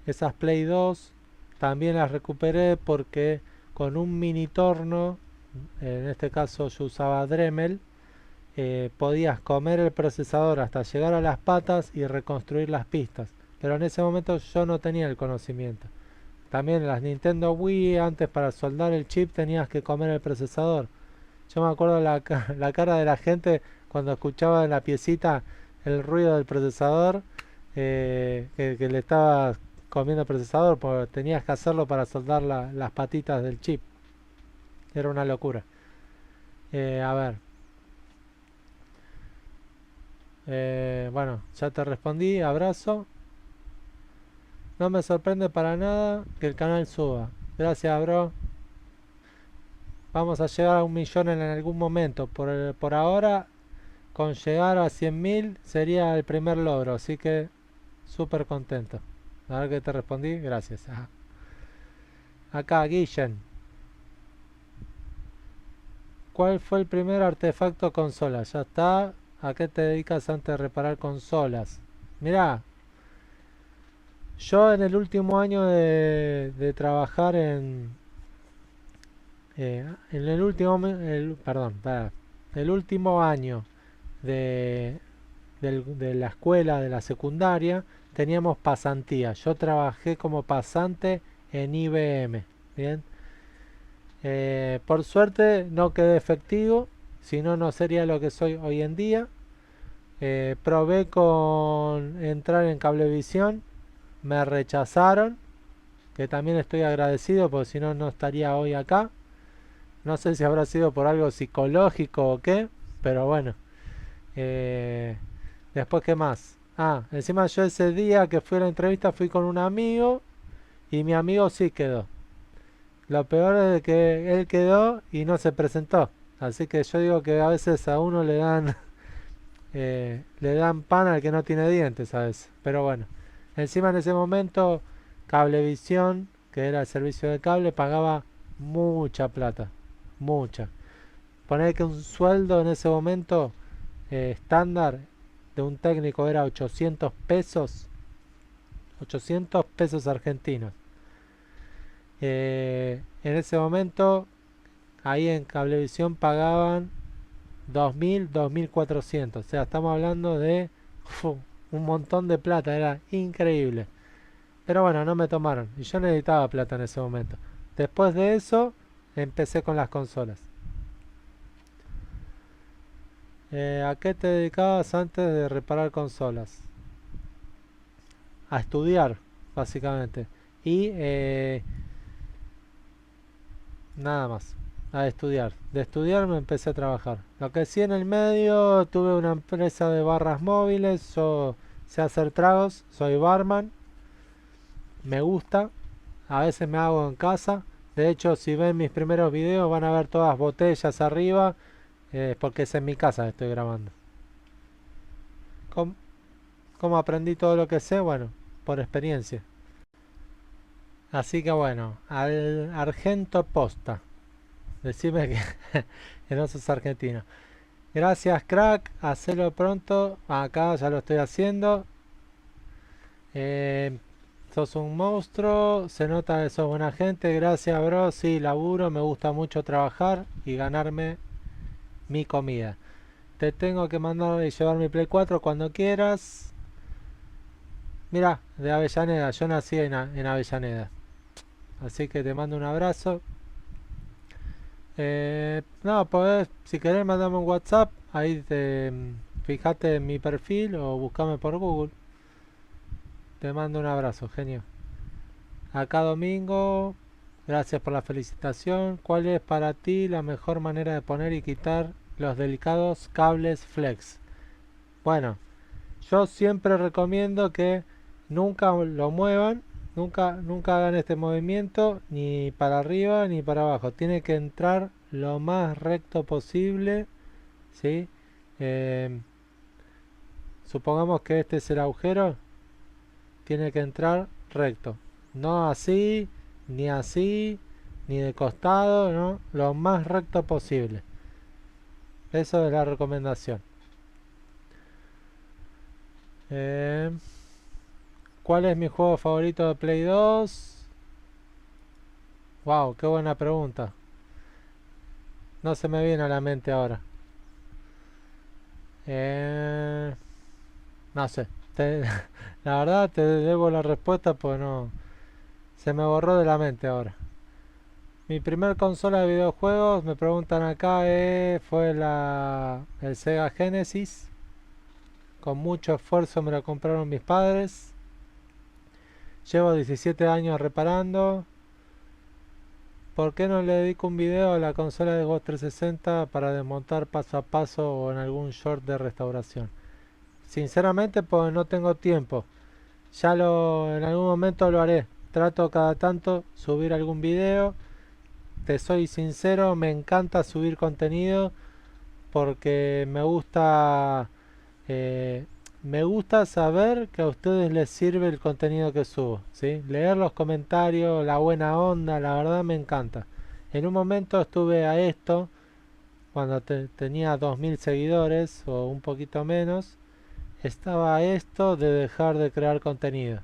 2 también las recuperé porque con un mini torno, en este caso yo usaba Dremel, podías comer el procesador hasta llegar a las patas y reconstruir las pistas. Pero en ese momento yo no tenía el conocimiento. También las Nintendo Wii, antes para soldar el chip tenías que comer el procesador. Yo me acuerdo la cara de la gente cuando escuchaba en la piecita el ruido del procesador, que le estaba comiendo el procesador, porque tenías que hacerlo para soldar las patitas del chip. Era una locura. A ver. Bueno, ya te respondí. Abrazo. No me sorprende para nada que el canal suba. Gracias, bro. Vamos a llegar a 1.000.000 en algún momento. Por ahora, con llegar a 100.000 sería el primer logro. Así que súper contento. A ver que te respondí. Gracias. Ajá. Acá, Guillen. ¿Cuál fue el primer artefacto consola? Ya está. ¿A qué te dedicas antes de reparar consolas? Mirá, yo en el último año de trabajar en el último, perdón, el último año de, de la escuela, de la secundaria, teníamos pasantía. Yo trabajé como pasante en IBM, ¿bien? Por suerte no quedé efectivo, si no, no sería lo que soy hoy en día. Probé con entrar en Cablevisión, me rechazaron, que también estoy agradecido porque si no, no estaría hoy acá. No sé si habrá sido por algo psicológico o qué, pero bueno. Eh, Después, ¿qué más? Ah, encima yo ese día que fui a la entrevista fui con un amigo y mi amigo sí quedó. Lo peor es que él quedó y no se presentó. Así que yo digo que a veces a uno le dan pan al que no tiene dientes a veces. Pero bueno, encima en ese momento Cablevisión, que era el servicio de cable, pagaba mucha plata. Mucha. Poner que un sueldo en ese momento estándar de un técnico era 800 pesos. 800 pesos argentinos. En ese momento, ahí en Cablevisión pagaban 2.000, 2.400. O sea, estamos hablando de un montón de plata. Era increíble. Pero bueno, no me tomaron. Y yo necesitaba plata en ese momento. Después de eso, empecé con las consolas. ¿A qué te dedicabas antes de reparar consolas? A estudiar, básicamente. Y nada más. A estudiar. De estudiar me empecé a trabajar. Lo que sí en el medio, tuve una empresa de barras móviles. Yo sé hacer tragos. Soy barman. Me gusta. A veces me hago en casa. De hecho, si ven mis primeros videos van a ver todas botellas arriba. Porque es en mi casa que estoy grabando. ¿Cómo, cómo aprendí todo lo que sé? Bueno, por experiencia. Así que bueno, al Argento Posta. Decime que no sos argentino. Gracias, crack. Hacelo pronto. Acá ya lo estoy haciendo. Eh, Sos un monstruo. Se nota que sos buena gente. Gracias, bro. Sí, laburo. Me gusta mucho trabajar y ganarme mi comida. Te tengo que mandar y llevar mi Play 4 cuando quieras. Mira, de Avellaneda. Yo nací en Avellaneda. Así que te mando un abrazo. No, podés, si querés mandame un WhatsApp, ahí fíjate en mi perfil o buscame por Google. Te mando un abrazo, genio. Acá Domingo, gracias por la felicitación. ¿Cuál es para ti la mejor manera de poner y quitar los delicados cables flex? Bueno, yo siempre recomiendo que nunca lo muevan, Nunca hagan este movimiento ni para arriba ni para abajo. Tiene que entrar lo más recto posible, ¿sí? Eh, Supongamos que este es el agujero. Tiene que entrar recto. No así, ni de costado, ¿no? Lo más recto posible. Eso es la recomendación. Eh, ¿Cuál es mi juego favorito de Play 2? Wow, qué buena pregunta. No se me viene a la mente ahora. Eh, no sé. La verdad te debo la respuesta, pues no. Se me borró de la mente ahora. Mi primer consola de videojuegos, me preguntan acá, fue el Sega Genesis. Con mucho esfuerzo me lo compraron mis padres. Llevo 17 años reparando. ¿Por qué no le dedico un video a la consola de Xbox 360 para desmontar paso a paso o en algún short de restauración? Sinceramente, pues no tengo tiempo. En algún momento lo haré. Trato cada tanto subir algún video. Te soy sincero, me encanta subir contenido porque eh, me gusta saber que a ustedes les sirve el contenido que subo, ¿sí? Leer los comentarios, la buena onda, la verdad me encanta. En un momento estuve a esto, cuando tenía 2000 seguidores o un poquito menos, estaba a esto de dejar de crear contenido.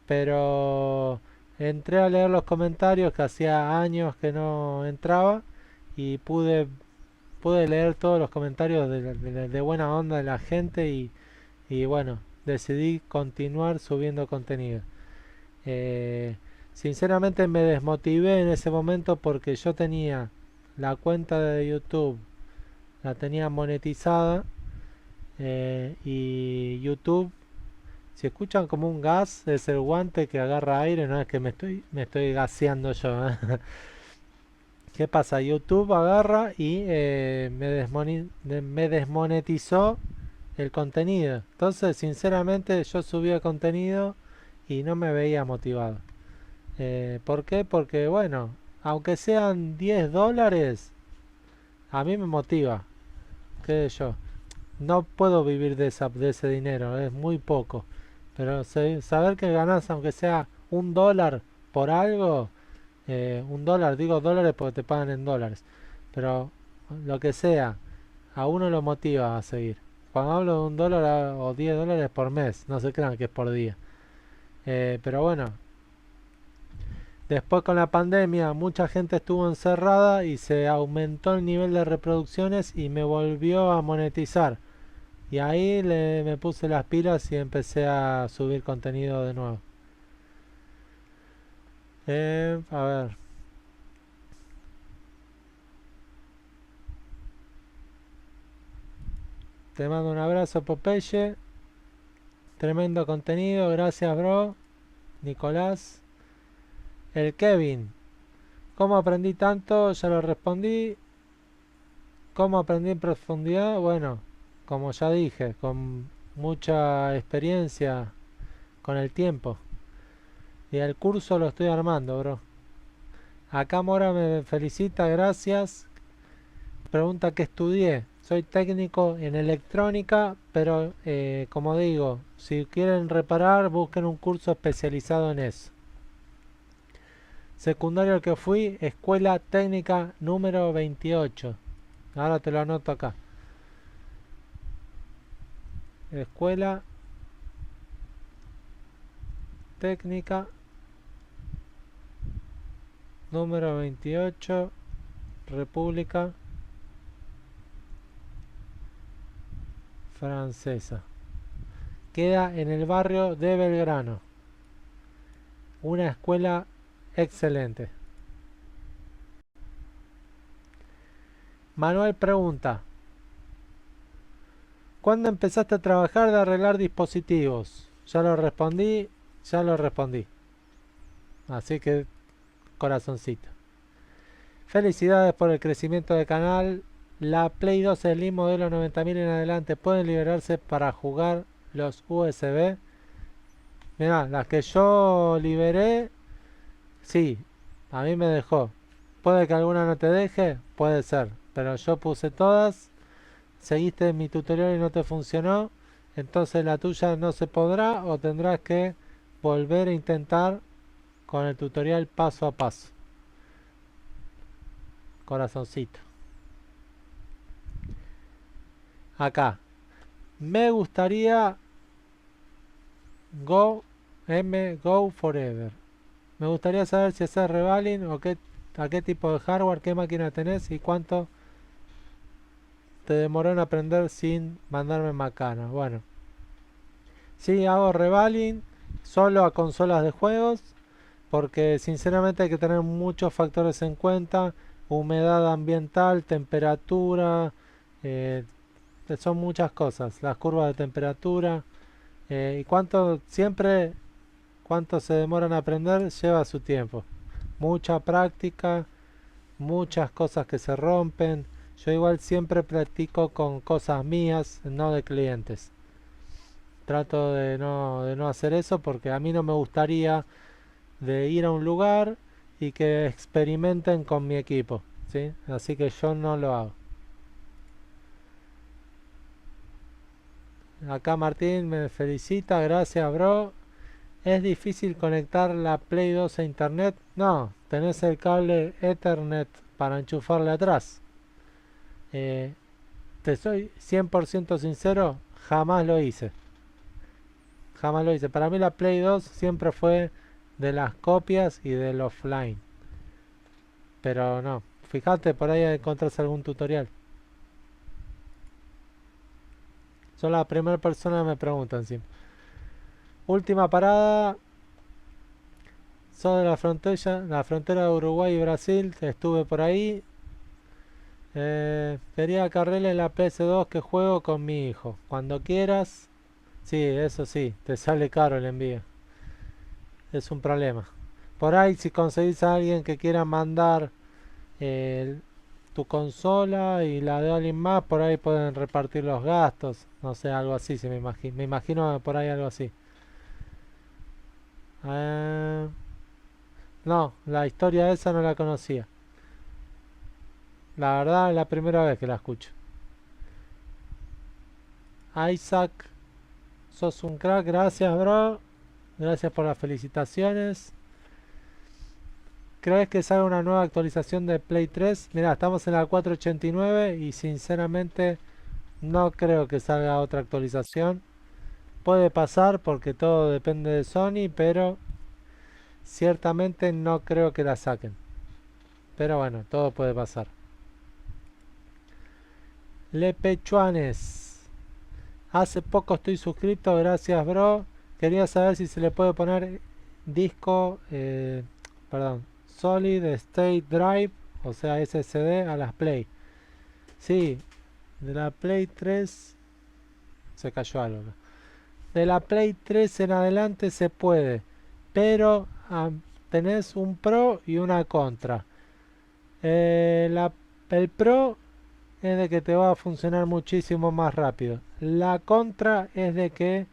Pero entré a leer los comentarios que hacía años que no entraba y pude leer todos los comentarios de buena onda de la gente y bueno, decidí continuar subiendo contenido. Eh, Sinceramente me desmotivé en ese momento porque yo tenía la cuenta de YouTube, la tenía monetizada y YouTube, si escuchan como un gas, es el guante que agarra aire, no es que me estoy gaseando yo. ¿Qué pasa? YouTube agarra y me desmonetizó el contenido. Entonces, sinceramente, yo subía contenido y no me veía motivado. ¿Por qué? Porque, bueno, aunque sean $10, a mí me motiva. ¿Qué sé yo? No puedo vivir de ese dinero, es muy poco. Pero saber que ganas, aunque sea $1 por algo, $1, digo dólares porque te pagan en dólares. Pero lo que sea, a uno lo motiva a seguir. Cuando hablo de $1 o $10 por mes, no se crean que es por día. Pero bueno, después con la pandemia mucha gente estuvo encerrada y se aumentó el nivel de reproducciones y me volvió a monetizar. Y ahí me puse las pilas y empecé a subir contenido de nuevo. A ver, te mando un abrazo, Popeye. Tremendo contenido, gracias, bro. Nicolás. El Kevin. ¿Cómo aprendí tanto? Ya lo respondí. ¿Cómo aprendí en profundidad? Bueno, como ya dije, con mucha experiencia con el tiempo. Y el curso lo estoy armando, bro. Acá Mora me felicita, gracias. Pregunta qué estudié. Soy técnico en electrónica, pero como digo, si quieren reparar, busquen un curso especializado en eso. Secundario al que fui, Escuela Técnica número 28. Ahora te lo anoto acá. Escuela Técnica número 28, República Francesa. Queda en el barrio de Belgrano. Una escuela excelente. Manuel pregunta: ¿cuándo empezaste a trabajar de arreglar dispositivos? Ya lo respondí, ya lo respondí. Así que corazoncito. Felicidades por el crecimiento del canal. La Play 2 Slim modelo 90.000 en adelante pueden liberarse para jugar los USB. Mirá, las que yo liberé, sí, a mí me dejó. Puede que alguna no te deje, puede ser, pero yo puse todas, seguiste mi tutorial y no te funcionó, entonces la tuya no se podrá o tendrás que volver a intentar con el tutorial paso a paso. Corazoncito. Acá. Me gustaría go forever. Me gustaría saber si haces revaling o a qué tipo de hardware, qué máquina tenés y cuánto te demoró en aprender sin mandarme macana. Bueno, sí hago revaling solo a consolas de juegos porque sinceramente hay que tener muchos factores en cuenta, humedad ambiental, temperatura, eh, son muchas cosas, las curvas de temperatura y cuánto se demoran a aprender lleva su tiempo, mucha práctica, muchas cosas que se rompen. Yo igual siempre practico con cosas mías, no de clientes. Trato de no hacer eso porque a mí no me gustaría de ir a un lugar y que experimenten con mi equipo, ¿sí? Así que yo no lo hago. Acá Martín me felicita, gracias bro. ¿Es difícil conectar la Play 2 a internet? No, tenés el cable Ethernet para enchufarle atrás. Eh, Te soy 100% sincero, jamás lo hice. Jamás lo hice. Para mí la Play 2 siempre fue de las copias y del offline. Pero no, fíjate, por ahí encontrás algún tutorial. Son la primera persona que me preguntan siempre. Última parada, soy de la frontera de Uruguay y Brasil, estuve por ahí. Quería cargarle la PS2 que juego con mi hijo. Cuando quieras, sí, eso sí, te sale caro el envío. Es un problema. Por ahí si conseguís a alguien que quiera mandar eh, tu consola y la de alguien más, por ahí pueden repartir los gastos. No sé, algo así, me imagino por ahí algo así. Eh, no, la historia esa no la conocía. La verdad es la primera vez que la escucho. Isaac, sos un crack, gracias bro. Gracias por las felicitaciones. ¿Crees que salga una nueva actualización de Play 3? Mira, estamos en la 489 y sinceramente no creo que salga otra actualización. Puede pasar porque todo depende de Sony, pero ciertamente no creo que la saquen. Pero bueno, todo puede pasar. Lepechuanes. Hace poco estoy suscrito, gracias bro. Quería saber si se le puede poner disco, perdón, Solid State Drive, o sea SSD a las Play. Sí, de la Play 3 se cayó algo. De la Play 3 en adelante se puede, pero tenés un pro y una contra. El pro es de que te va a funcionar muchísimo más rápido. La contra es de que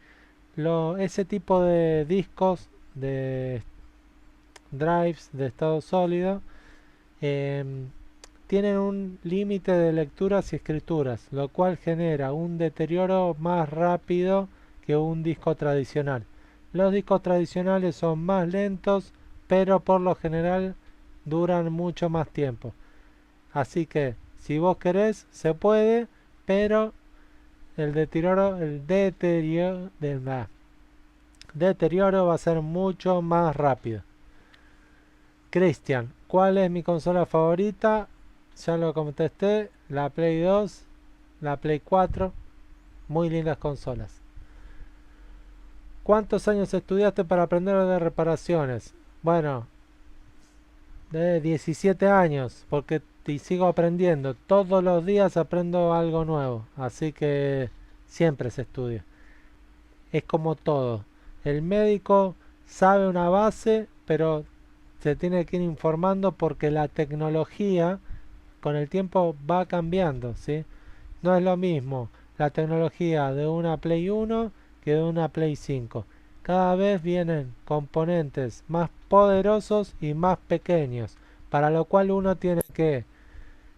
ese tipo de discos, de drives de estado sólido, tienen un límite de lecturas y escrituras, lo cual genera un deterioro más rápido que un disco tradicional. Los discos tradicionales son más lentos, pero por lo general duran mucho más tiempo. Así que si vos querés, se puede, pero el deterioro va a ser mucho más rápido. Cristian, ¿cuál es mi consola favorita? Ya lo contesté, la Play 2, la Play 4, muy lindas consolas. ¿Cuántos años estudiaste para aprender de reparaciones? Bueno, de 17 años, porque sigo aprendiendo. Todos los días aprendo algo nuevo, así que siempre se estudia. Es como todo. El médico sabe una base, pero se tiene que ir informando porque la tecnología con el tiempo va cambiando, ¿sí? No es lo mismo la tecnología de una Play 1 que de una Play 5. cada vez vienen componentes más poderosos y más pequeños, para lo cual uno tiene que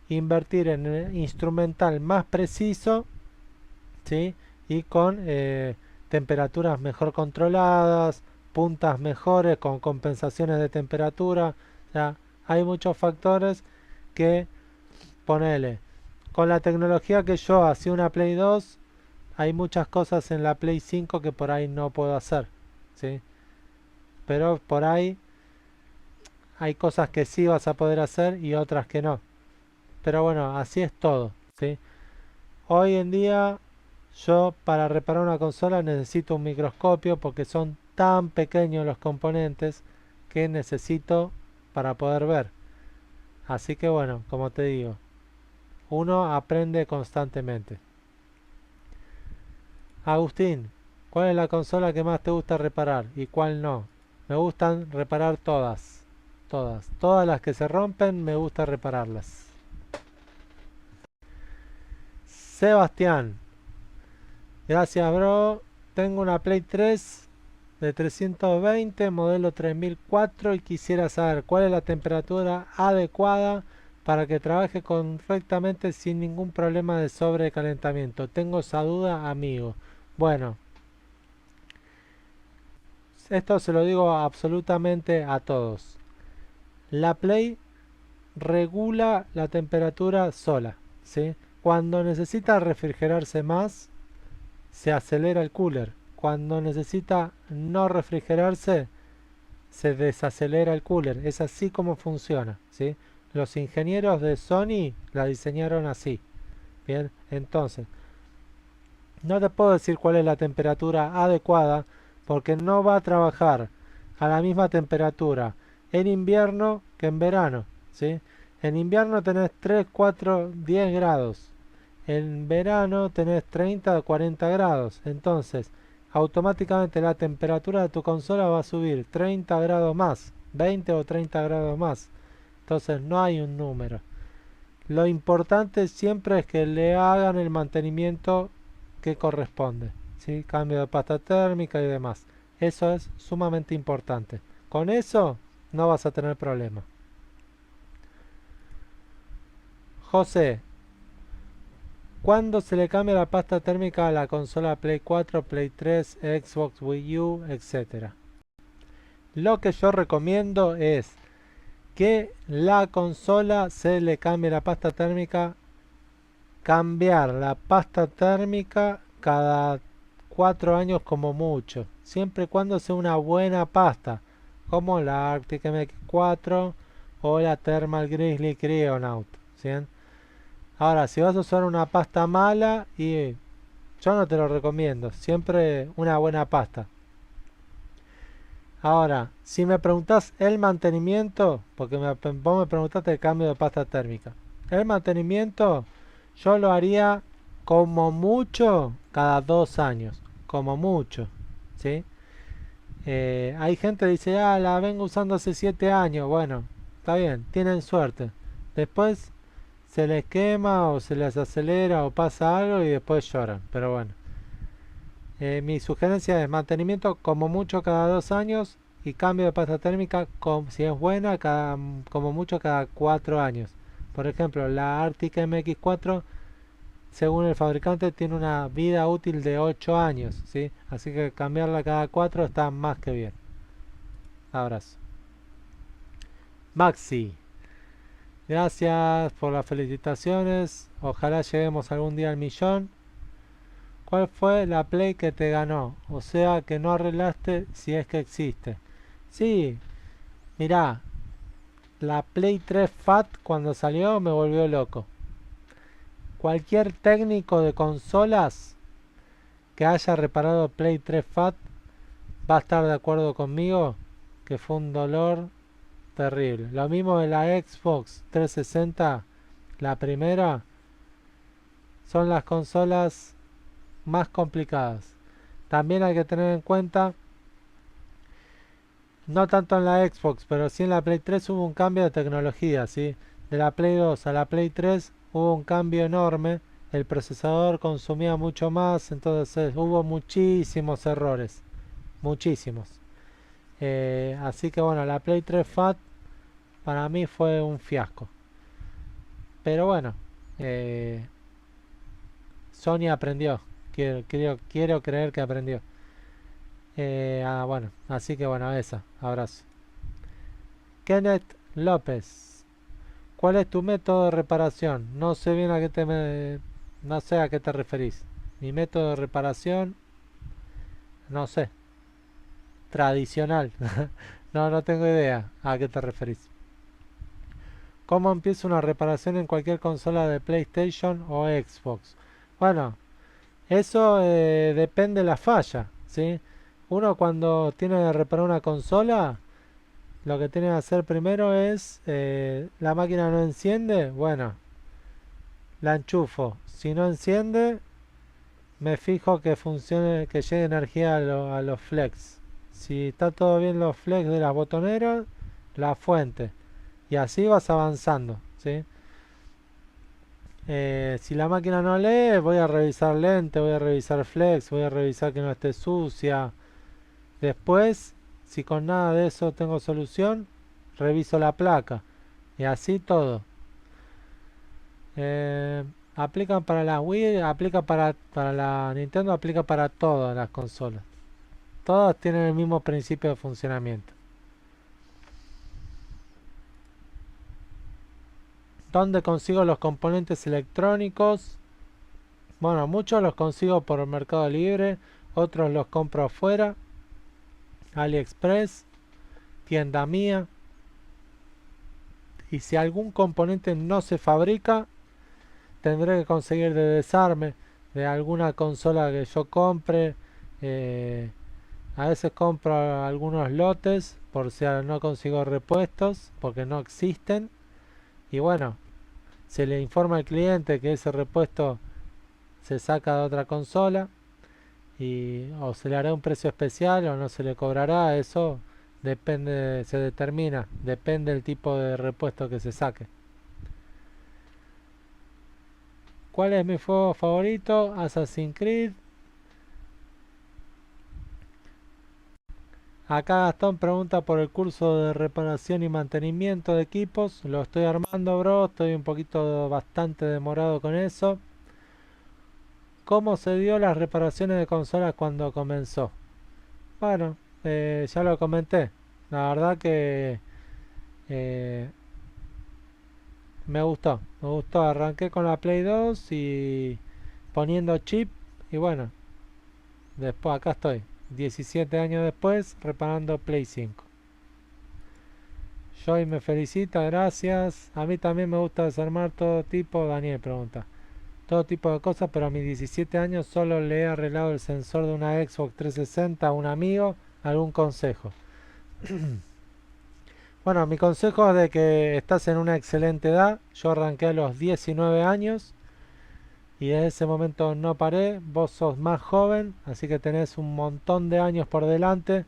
invertir en el instrumental más preciso, ¿sí? Y con temperaturas mejor controladas, puntas mejores, con compensaciones de temperatura. O sea, hay muchos factores que, ponele, con la tecnología que yo hacía una Play 2, hay muchas cosas en la Play 5 que por ahí no puedo hacer, ¿sí? Pero por ahí hay cosas que sí vas a poder hacer y otras que no. Pero bueno, así es todo, ¿sí? Hoy en día yo para reparar una consola necesito un microscopio porque son tan pequeños los componentes que necesito para poder ver. Así que bueno, como te digo, uno aprende constantemente. Agustín, ¿cuál es la consola que más te gusta reparar y cuál no? Me gustan reparar todas. Todas las que se rompen me gusta repararlas. Sebastián, gracias bro. Tengo una Play 3 de 320, modelo 3004 y quisiera saber cuál es la temperatura adecuada para que trabaje correctamente sin ningún problema de sobrecalentamiento. Tengo esa duda, amigo. Bueno, esto se lo digo absolutamente a todos. La Play regula la temperatura sola, ¿sí? Cuando necesita refrigerarse más, se acelera el cooler. Cuando necesita no refrigerarse, se desacelera el cooler. Es así como funciona, ¿sí? Los ingenieros de Sony la diseñaron así. Bien, entonces, no te puedo decir cuál es la temperatura adecuada porque no va a trabajar a la misma temperatura en invierno que en verano, ¿sí? En invierno tenés 3, 4, 10 grados. En verano tenés 30 o 40 grados. Entonces, automáticamente la temperatura de tu consola va a subir 30 grados más, 20 o 30 grados más. Entonces, no hay un número. Lo importante siempre es que le hagan el mantenimiento que corresponde, ¿sí? Cambio de pasta térmica y demás. Eso es sumamente importante. Con eso no vas a tener problema. José, ¿cuándo se le cambia la pasta térmica a la consola Play 4, Play 3, Xbox, Wii U, etcétera? Lo que yo recomiendo es que la consola se le cambie la pasta térmica, cambiar la pasta térmica cada 4 años como mucho, siempre y cuando sea una buena pasta, como la Arctic MX4 o la Thermal Grizzly Cryonaut, ¿sí? Ahora, si vas a usar una pasta mala, y yo no te lo recomiendo, siempre una buena pasta. Ahora, si me preguntas el mantenimiento, porque vos me preguntaste el cambio de pasta térmica, el mantenimiento yo lo haría como mucho cada 2 años, como mucho, ¿sí? Hay gente que dice, ah, la vengo usando hace 7 años, bueno, está bien, tienen suerte. Después se les quema o se les acelera o pasa algo y después lloran, pero bueno. Mi sugerencia es mantenimiento como mucho cada 2 años y cambio de pasta térmica si es buena como mucho cada 4 años. Por ejemplo, la Arctic MX4 según el fabricante tiene una vida útil de 8 años, ¿sí? Así que cambiarla cada 4 está más que bien. Abrazo. Maxi, gracias por las felicitaciones. Ojalá lleguemos algún día al millón. ¿Cuál fue la Play que te ganó? O sea, que no arreglaste si es que existe. Sí, mirá, la Play 3 Fat cuando salió me volvió loco. Cualquier técnico de consolas que haya reparado Play 3 Fat va a estar de acuerdo conmigo que fue un dolor terrible. Lo mismo de la Xbox 360, la primera, son las consolas más complicadas. También hay que tener en cuenta, no tanto en la Xbox, pero sí en la Play 3 hubo un cambio de tecnología, ¿sí? De la Play 2 a la Play 3 hubo un cambio enorme, el procesador consumía mucho más, entonces hubo muchísimos errores, muchísimos. Así que bueno, la Play 3 Fat para mí fue un fiasco. Pero bueno, eh, Sony aprendió. Quiero creer que aprendió. Bueno, así que bueno, esa. Abrazo. Kenneth López. ¿Cuál es tu método de reparación? No sé bien no sé a qué te referís. Mi método de reparación, no sé. Tradicional. No tengo idea a qué te referís. ¿Cómo empiezo una reparación en cualquier consola de PlayStation o Xbox? Bueno, eso depende de la falla, ¿sí? Uno cuando tiene que reparar una consola, lo que tiene que hacer primero es, la máquina no enciende, bueno, la enchufo. Si no enciende, me fijo que funcione, que llegue energía a los flex. Si está todo bien los flex de las botoneras, la fuente. Y así vas avanzando, ¿sí? Si la máquina no lee, voy a revisar lente, voy a revisar flex, voy a revisar que no esté sucia. Después, si con nada de eso tengo solución, reviso la placa. Y así todo. Eh, Aplican para la Wii, aplica para la Nintendo, aplica para todas las consolas. Todas tienen el mismo principio de funcionamiento. ¿Dónde consigo los componentes electrónicos? Bueno, muchos los consigo por Mercado Libre, otros los compro afuera, AliExpress, tienda mía. Y si algún componente no se fabrica, tendré que conseguir de desarme de alguna consola que yo compre. eh, a veces compro algunos lotes por si no consigo repuestos, porque no existen. Y bueno, se le informa al cliente que ese repuesto se saca de otra consola y o se le hará un precio especial o no se le cobrará. Eso depende, se determina, depende del tipo de repuesto que se saque. ¿Cuál es mi juego favorito? Assassin's Creed. Acá Gastón pregunta por el curso de reparación y mantenimiento de equipos. Lo estoy armando, bro. Estoy un poquito bastante demorado con eso. ¿Cómo se dio las reparaciones de consolas cuando comenzó? Bueno, ya lo comenté. La verdad que eh, me gustó. Arranqué con la Play 2 y poniendo chip y bueno, después acá estoy. 17 años después reparando Play 5. Joy me felicita, gracias. A mí también me gusta desarmar todo tipo, Daniel pregunta. Todo tipo de cosas, pero a mis 17 años solo le he arreglado el sensor de una Xbox 360 a un amigo. ¿Algún consejo? Bueno, mi consejo es de que estás en una excelente edad. Yo arranqué a los 19 años y desde ese momento no paré. Vos sos más joven, así que tenés un montón de años por delante.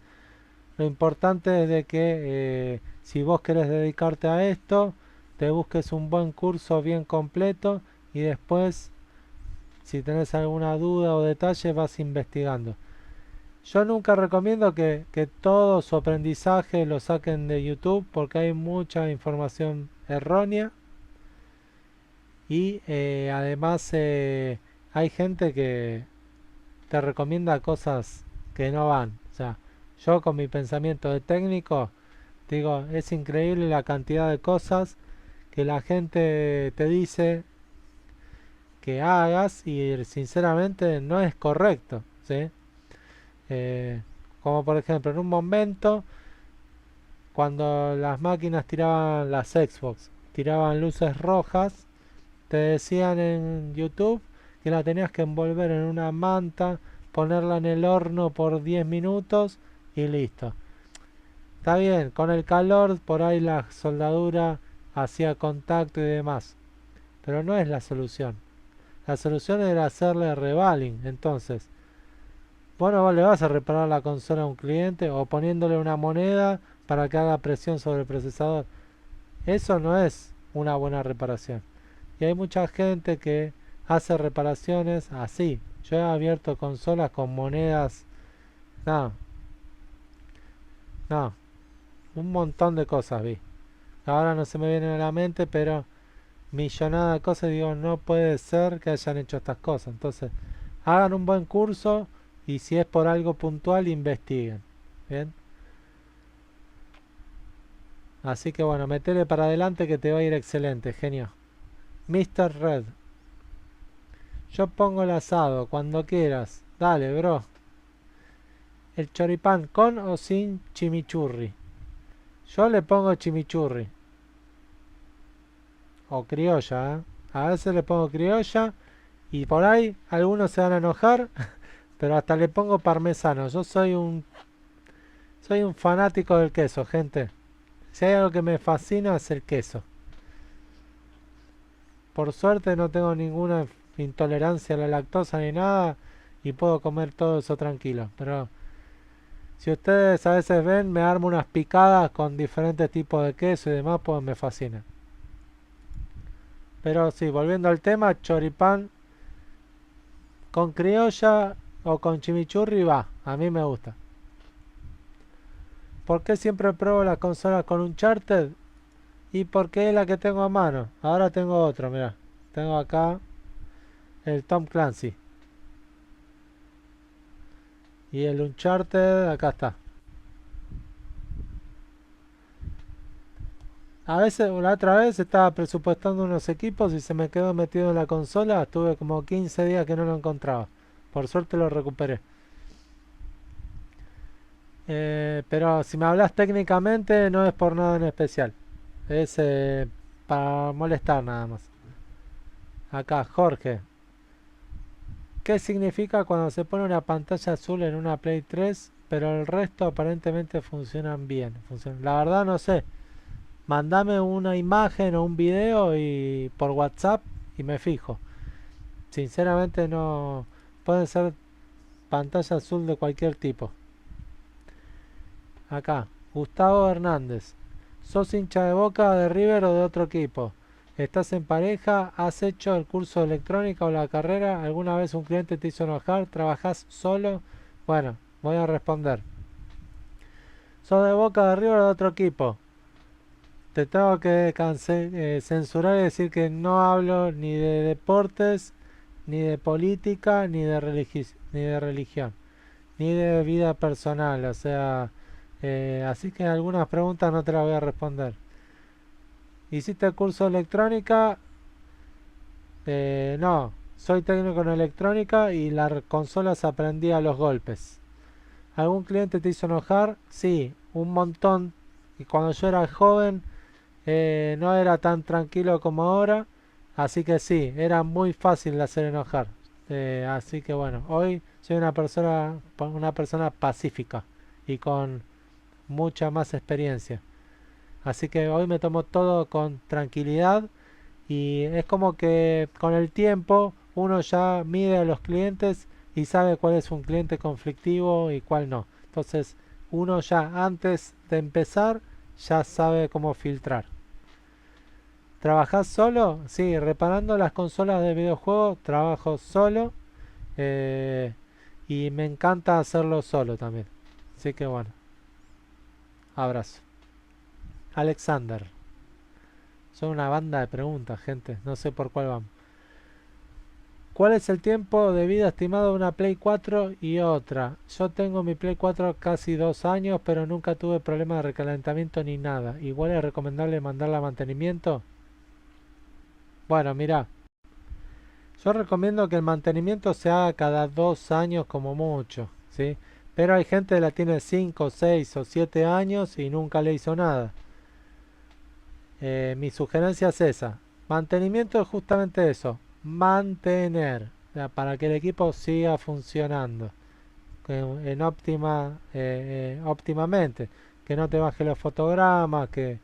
Lo importante es de que si vos querés dedicarte a esto, te busques un buen curso bien completo y después, si tenés alguna duda o detalle, vas investigando. Yo nunca recomiendo que todo su aprendizaje lo saquen de YouTube porque hay mucha información errónea y además hay gente que te recomienda cosas que no van. O sea, yo con mi pensamiento de técnico digo, es increíble la cantidad de cosas que la gente te dice que hagas y sinceramente no es correcto, ¿sí? Como por ejemplo, en un momento, cuando las máquinas tiraban, las Xbox, tiraban luces rojas, te decían en YouTube que la tenías que envolver en una manta, ponerla en el horno por 10 minutos y listo. Está bien, con el calor por ahí la soldadura hacía contacto y demás, pero no es la solución. La solución era hacerle revaling. Entonces, vos no le vas a reparar la consola a un cliente o poniéndole una moneda para que haga presión sobre el procesador. Eso no es una buena reparación. Y hay mucha gente que hace reparaciones así. Yo he abierto consolas con monedas, no, No, un montón de cosas vi. Ahora no se me vienen a la mente, pero millonada de cosas. Digo, no puede ser que hayan hecho estas cosas. Entonces, hagan un buen curso y si es por algo puntual, investiguen. Bien. Así que bueno, metele para adelante que te va a ir excelente, genio. Mr. Red, yo pongo el asado cuando quieras. Dale, bro. El choripán con o sin chimichurri. Yo le pongo chimichurri. O criolla, ¿eh? A veces le pongo criolla y por ahí algunos se van a enojar, pero hasta le pongo parmesano. Yo soy un fanático del queso, gente. Si hay algo que me fascina es el queso. Por suerte no tengo ninguna intolerancia a la lactosa ni nada y puedo comer todo eso tranquilo. Pero si ustedes a veces ven, me armo unas picadas con diferentes tipos de queso y demás, pues me fascina. Pero sí, volviendo al tema, choripán con criolla o con chimichurri va, a mí me gusta. ¿Por qué siempre pruebo las consolas con Uncharted? Y porque es la que tengo a mano. Ahora tengo otro, mira. Tengo acá el Tom Clancy. Y el Uncharted, acá está. A veces, la otra vez estaba presupuestando unos equipos y se me quedó metido en la consola. Estuve como 15 días que no lo encontraba. Por suerte lo recuperé. Pero si me hablas técnicamente no es por nada en especial. Es para molestar nada más. Acá, Jorge. ¿Qué significa cuando se pone una pantalla azul en una Play 3, pero el resto aparentemente funcionan bien? La verdad no sé. Mándame una imagen o un video y por WhatsApp y me fijo. Sinceramente no. Puede ser pantalla azul de cualquier tipo. Acá, Gustavo Hernández. ¿Sos hincha de Boca, de River o de otro equipo? ¿Estás en pareja? ¿Has hecho el curso de electrónica o la carrera? ¿Alguna vez un cliente te hizo enojar? ¿Trabajás solo? Bueno, voy a responder. ¿Sos de Boca, de River o de otro equipo? Te tengo que censurar y decir que no hablo ni de deportes, ni de política, ni de religión, ni de vida personal. O sea, así que algunas preguntas no te las voy a responder. ¿Hiciste el curso de electrónica? No, soy técnico en electrónica y las consolas aprendí a los golpes. ¿Algún cliente te hizo enojar? Sí, un montón. Y cuando yo era joven no era tan tranquilo como ahora, así que sí, era muy fácil de hacer enojar. Así que bueno, hoy soy una persona pacífica y con mucha más experiencia. Así que hoy me tomo todo con tranquilidad y es como que con el tiempo uno ya mide a los clientes y sabe cuál es un cliente conflictivo y cuál no. Entonces uno ya antes de empezar ya sabe cómo filtrar. ¿Trabajás solo? Sí, reparando las consolas de videojuegos trabajo solo eh, y me encanta hacerlo solo también. Así que bueno, abrazo. Alexander. Son una banda de preguntas, gente. No sé por cuál vamos. ¿Cuál es el tiempo de vida estimado de una Play 4 y otra? Yo tengo mi Play 4 casi 2 años, pero nunca tuve problema de recalentamiento ni nada. Igual es recomendable mandarla a mantenimiento. Bueno, mira, yo recomiendo que el mantenimiento se haga cada 2 años como mucho, ¿sí? Pero hay gente que la tiene 5, 6 o 7 años y nunca le hizo nada. Mi sugerencia es esa. Mantenimiento es justamente eso. Mantener. O sea, para que el equipo siga funcionando óptimamente. Que no te baje los fotogramas, que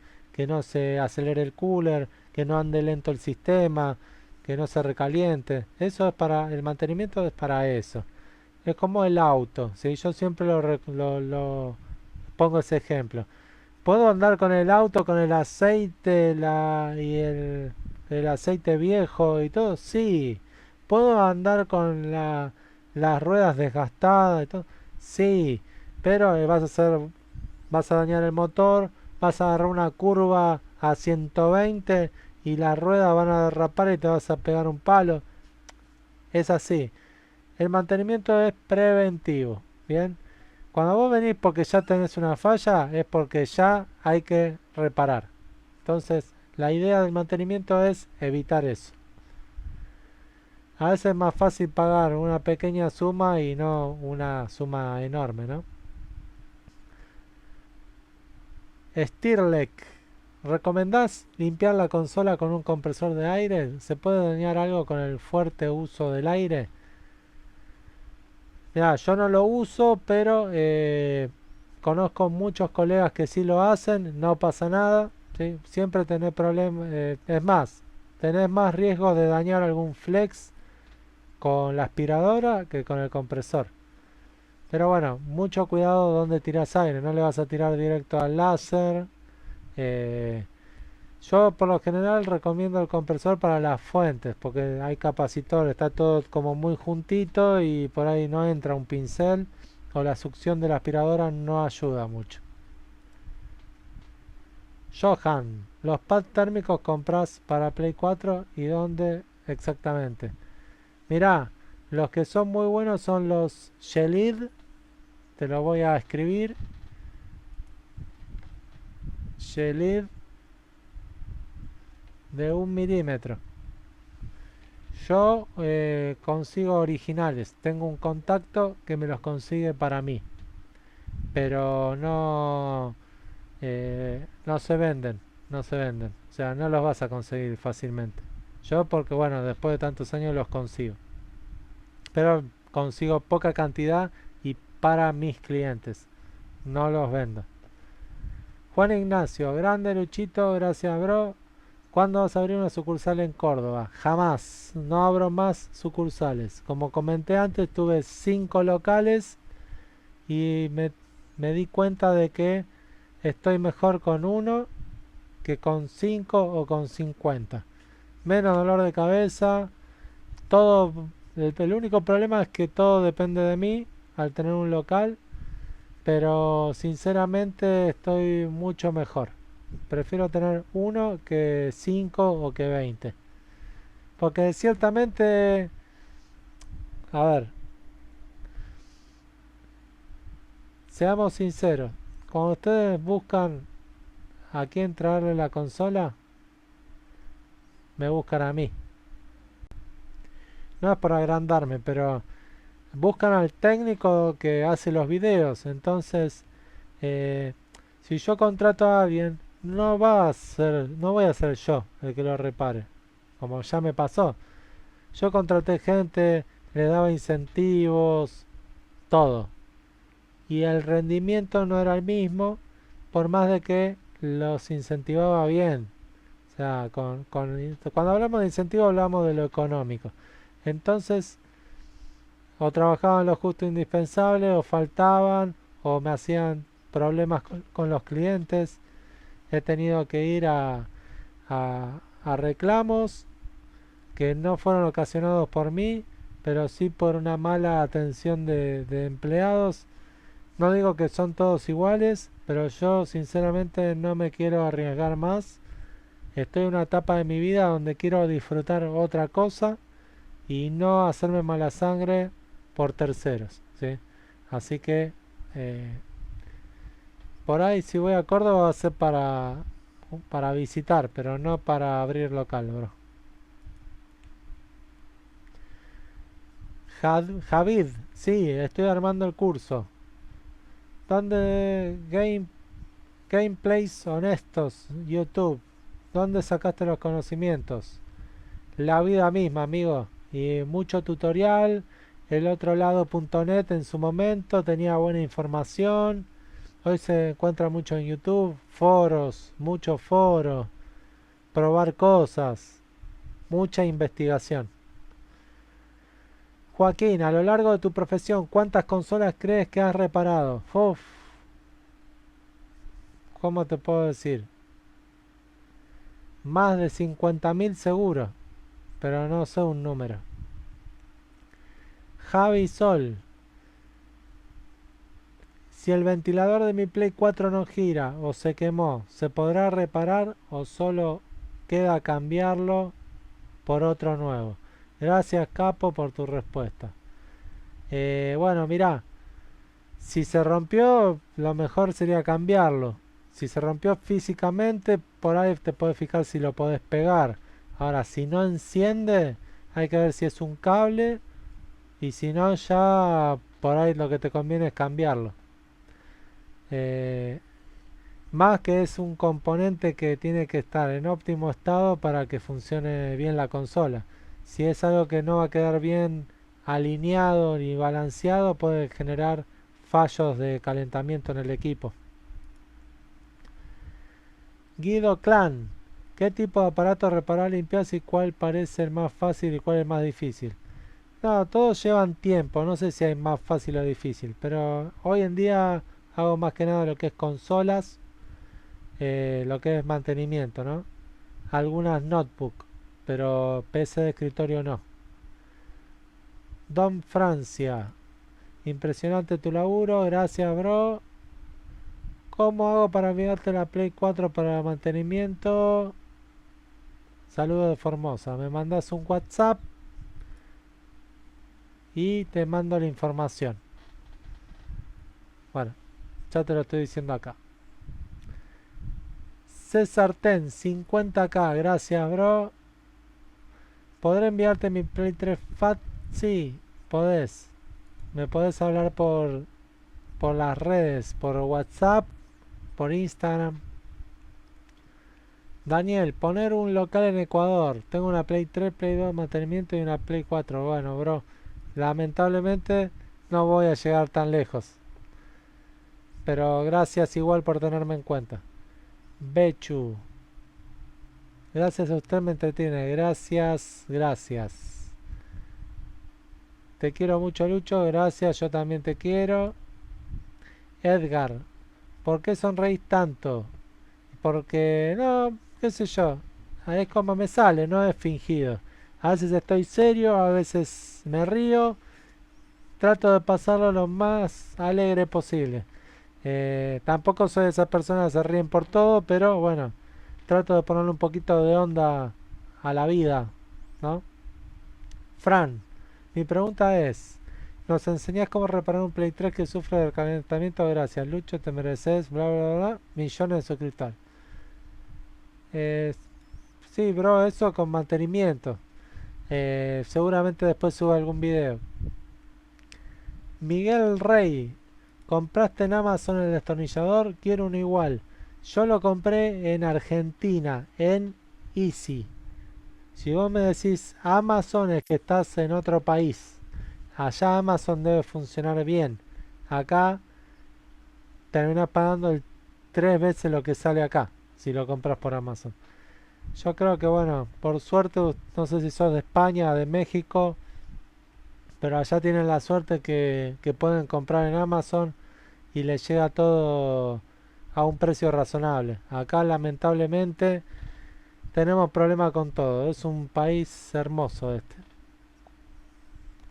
no se acelere el cooler, que no ande lento el sistema, que no se recaliente. Eso es para, el mantenimiento es para eso. Es como el auto, ¿sí? Yo siempre lo pongo ese ejemplo. ¿Puedo andar con el auto con el aceite el aceite viejo y todo? Sí. ¿Puedo andar con las ruedas desgastadas y todo? Sí. Pero vas a ser vas a dañar el motor, vas a agarrar una curva a 120 y las ruedas van a derrapar y te vas a pegar un palo. Es así. El mantenimiento es preventivo. Bien. Cuando vos venís porque ya tenés una falla, es porque ya hay que reparar. Entonces, la idea del mantenimiento es evitar eso. A veces es más fácil pagar una pequeña suma y no una suma enorme, ¿no? Stirlek. ¿Recomendás limpiar la consola con un compresor de aire? ¿Se puede dañar algo con el fuerte uso del aire? Mira, yo no lo uso, pero conozco muchos colegas que sí lo hacen, no pasa nada, ¿sí? Siempre tenés problemas, es más, tenés más riesgo de dañar algún flex con la aspiradora que con el compresor. Pero bueno, mucho cuidado donde tiras aire, no le vas a tirar directo al láser. eh, yo por lo general recomiendo el compresor para las fuentes, porque hay capacitor, está todo como muy juntito y por ahí no entra un pincel o la succión de la aspiradora no ayuda mucho. Johan, ¿los pads térmicos compras para Play 4 y dónde exactamente? Mirá, los que son muy buenos son los Gelid, te lo voy a escribir. Gelid de 1 milímetro. Yo consigo originales, tengo un contacto que me los consigue para mí, pero no se venden, no se venden, o sea, no los vas a conseguir fácilmente. Yo porque bueno, después de tantos años los consigo, pero consigo poca cantidad y para mis clientes, no los vendo. Juan Ignacio, grande Luchito, gracias bro. ¿Cuándo vas a abrir una sucursal en Córdoba? Jamás, no abro más sucursales. Como comenté antes, tuve 5 locales y me di cuenta de que estoy mejor con uno que con 5 o con 50. Menos dolor de cabeza, todo, el único problema es que todo depende de mí al tener un local, pero sinceramente estoy mucho mejor. Prefiero tener uno que 5 o que 20. Porque ciertamente, a ver, seamos sinceros, cuando ustedes buscan a quién traerle la consola, me buscan a mí. No es por agrandarme, pero buscan al técnico que hace los videos. Entonces, eh, si yo contrato a alguien, no voy a ser yo el que lo repare, como ya me pasó. Yo contraté gente, le daba incentivos, todo. Y el rendimiento no era el mismo, por más de que los incentivaba bien. O sea, cuando hablamos de incentivo hablamos de lo económico. Entonces, o trabajaban lo justo indispensable, o faltaban, o me hacían problemas con los clientes. He tenido que ir a reclamos que no fueron ocasionados por mí, pero sí por una mala atención de empleados. No digo que son todos iguales, pero yo sinceramente no me quiero arriesgar más. Estoy en una etapa de mi vida donde quiero disfrutar otra cosa y no hacerme mala sangre por terceros, ¿sí? Así que eh, por ahí si voy a Córdoba va a ser para visitar, pero no para abrir local, bro. Javid, sí, estoy armando el curso. ¿Dónde gameplays honestos? YouTube. ¿Dónde sacaste los conocimientos? La vida misma, amigo. Y mucho tutorial. El otro lado.net en su momento tenía buena información. Hoy se encuentra mucho en YouTube. Foros, muchos foros. Probar cosas. Mucha investigación. Joaquín, a lo largo de tu profesión, ¿cuántas consolas crees que has reparado? Uf, ¿cómo te puedo decir? Más de 50.000 seguro, pero no sé un número. Javi Sol, Si el ventilador de mi Play 4 no gira o se quemó, ¿se podrá reparar o solo queda cambiarlo por otro nuevo? Gracias, Capo, por tu respuesta. Bueno, mirá, si se rompió, lo mejor sería cambiarlo. Si se rompió físicamente, por ahí te puedes fijar si lo podés pegar. Ahora, si no enciende, hay que ver si es un cable y si no, ya por ahí lo que te conviene es cambiarlo. Eh, Más que es un componente que tiene que estar en óptimo estado para que funcione bien la consola. Si es algo que no va a quedar bien alineado ni balanceado, puede generar fallos de calentamiento en el equipo. Guido Clan, ¿qué tipo de aparato reparar, limpiar y cuál parece el más fácil y cuál es más difícil? No, todos llevan tiempo, no sé si hay más fácil o difícil, pero hoy en día hago más que nada lo que es consolas, lo que es mantenimiento, ¿no? Algunas notebook, pero PC de escritorio no. Don Francia, impresionante tu laburo, gracias bro. ¿Cómo hago para enviarte la Play 4 para mantenimiento? Saludos de Formosa, me mandas un WhatsApp y te mando la información. Bueno, ya te lo estoy diciendo acá. César Ten, 50k, gracias bro. ¿Podré enviarte mi Play 3 Fat? Sí, podés. Me podés hablar por las redes, por WhatsApp, por Instagram. Daniel, poner un local en Ecuador. Tengo una Play 3, Play 2, mantenimiento y una Play 4. Bueno, bro, lamentablemente no voy a llegar tan lejos. Pero gracias igual por tenerme en cuenta. Bechu, gracias a usted me entretiene. Gracias, gracias. Te quiero mucho, Lucho. Gracias, yo también te quiero. Edgar, ¿por qué sonreís tanto? Porque, no, qué sé yo. Es como me sale, no es fingido. A veces estoy serio, a veces me río. Trato de pasarlo lo más alegre posible. Tampoco soy de esas personas que se ríen por todo, pero bueno, trato de ponerle un poquito de onda a la vida, ¿no? Fran, mi pregunta es, ¿nos enseñás cómo reparar un Play 3 que sufre del calentamiento? Gracias, Lucho, te mereces, bla, bla, bla, millones de suscriptores. Eh, sí, bro, eso con mantenimiento. Seguramente después subo algún video. Miguel Rey, ¿compraste en Amazon el destornillador? Quiero uno igual. Yo lo compré en Argentina, en Easy. Si vos me decís Amazon es que estás en otro país. Allá Amazon debe funcionar bien. Acá terminás pagando tres veces lo que sale acá, si lo compras por Amazon. Yo creo que bueno, por suerte, no sé si sos de España, de México, pero allá tienen la suerte que pueden comprar en Amazon y les llega todo a un precio razonable. Acá lamentablemente tenemos problemas con todo. Es un país hermoso este.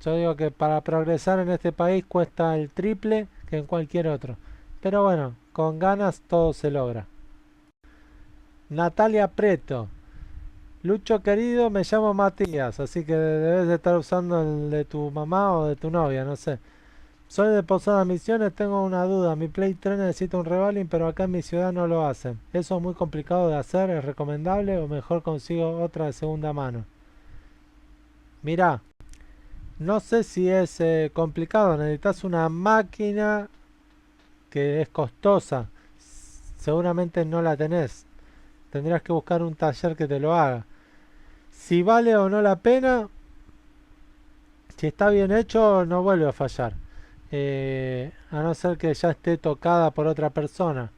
Yo digo que para progresar en este país cuesta el triple que en cualquier otro. Pero bueno, con ganas todo se logra. Natalia Preto. Lucho querido, me llamo Matías, así que debes de estar usando el de tu mamá o de tu novia, no sé. Soy de Posada Misiones, tengo una duda. Mi Play 3 necesita un revaling, pero acá en mi ciudad no lo hacen. ¿Eso es muy complicado de hacer? ¿Es recomendable o mejor consigo otra de segunda mano? Mirá, no sé si es complicado. Necesitas una máquina que es costosa. Seguramente no la tenés. Tendrías que buscar un taller que te lo haga. Si vale o no la pena, si está bien hecho, no vuelve a fallar. A no ser que ya esté tocada por otra persona.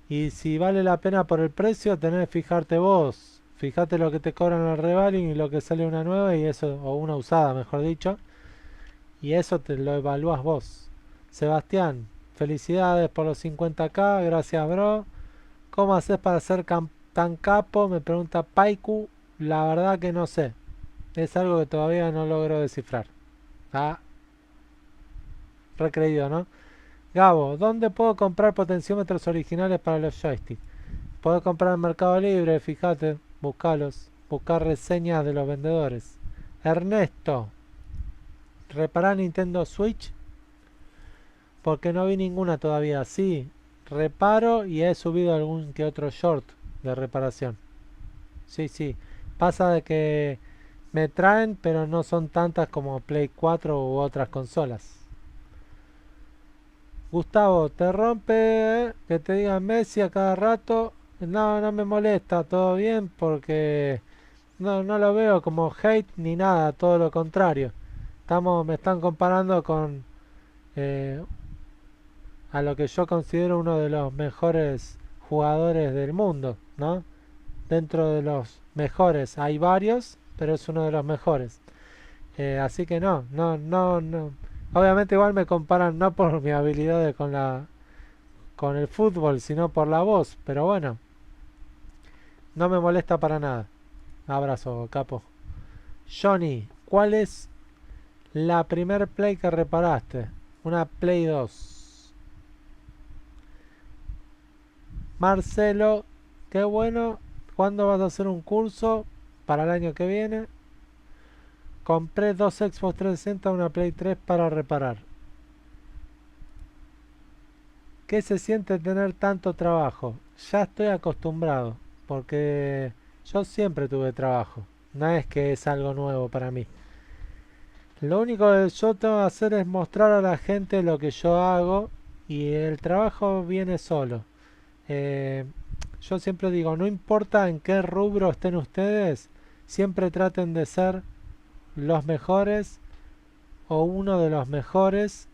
Y si vale la pena por el precio, tenés que fijarte vos. Fijate lo que te cobran el revaling y lo que sale una nueva y eso, o una usada, mejor dicho. Y eso te lo evalúas vos. Sebastián, felicidades por los 50k, gracias bro. ¿Cómo haces para ser tan capo? Me pregunta Paiku. La verdad que no sé. Es algo que todavía no logro descifrar. Ah, recreído, ¿no? Gabo, ¿dónde puedo comprar potenciómetros originales para los joysticks? Puedo comprar en Mercado Libre, fíjate, buscalos, buscar reseñas de los vendedores. Ernesto, ¿reparar Nintendo Switch? Porque no vi ninguna todavía. Sí, reparo y he subido algún que otro short de reparación. Sí, sí. Pasa de que me traen, pero no son tantas como Play 4 u otras consolas. Gustavo, ¿te rompe que te digan Messi a cada rato? No, no me molesta, todo bien, porque no lo veo como hate ni nada, todo lo contrario. Me están comparando con eh, a lo que yo considero uno de los mejores jugadores del mundo, ¿no? Dentro de los mejores hay varios, pero es uno de los mejores. Así que no. Obviamente igual me comparan no por mi habilidad con el fútbol, sino por la voz, pero bueno, no me molesta para nada. Abrazo, capo. Johnny, ¿cuál es la primer Play que reparaste? Una Play 2. Marcelo, qué bueno. ¿Cuándo vas a hacer un curso? Para el año que viene. Compré dos Xbox 360 y una Play 3 para reparar. ¿Qué se siente tener tanto trabajo? Ya estoy acostumbrado, porque yo siempre tuve trabajo. No es que es algo nuevo para mí. Lo único que yo tengo que hacer es mostrar a la gente lo que yo hago y el trabajo viene solo. Eh, yo siempre digo, no importa en qué rubro estén ustedes, siempre traten de ser los mejores o uno de los mejores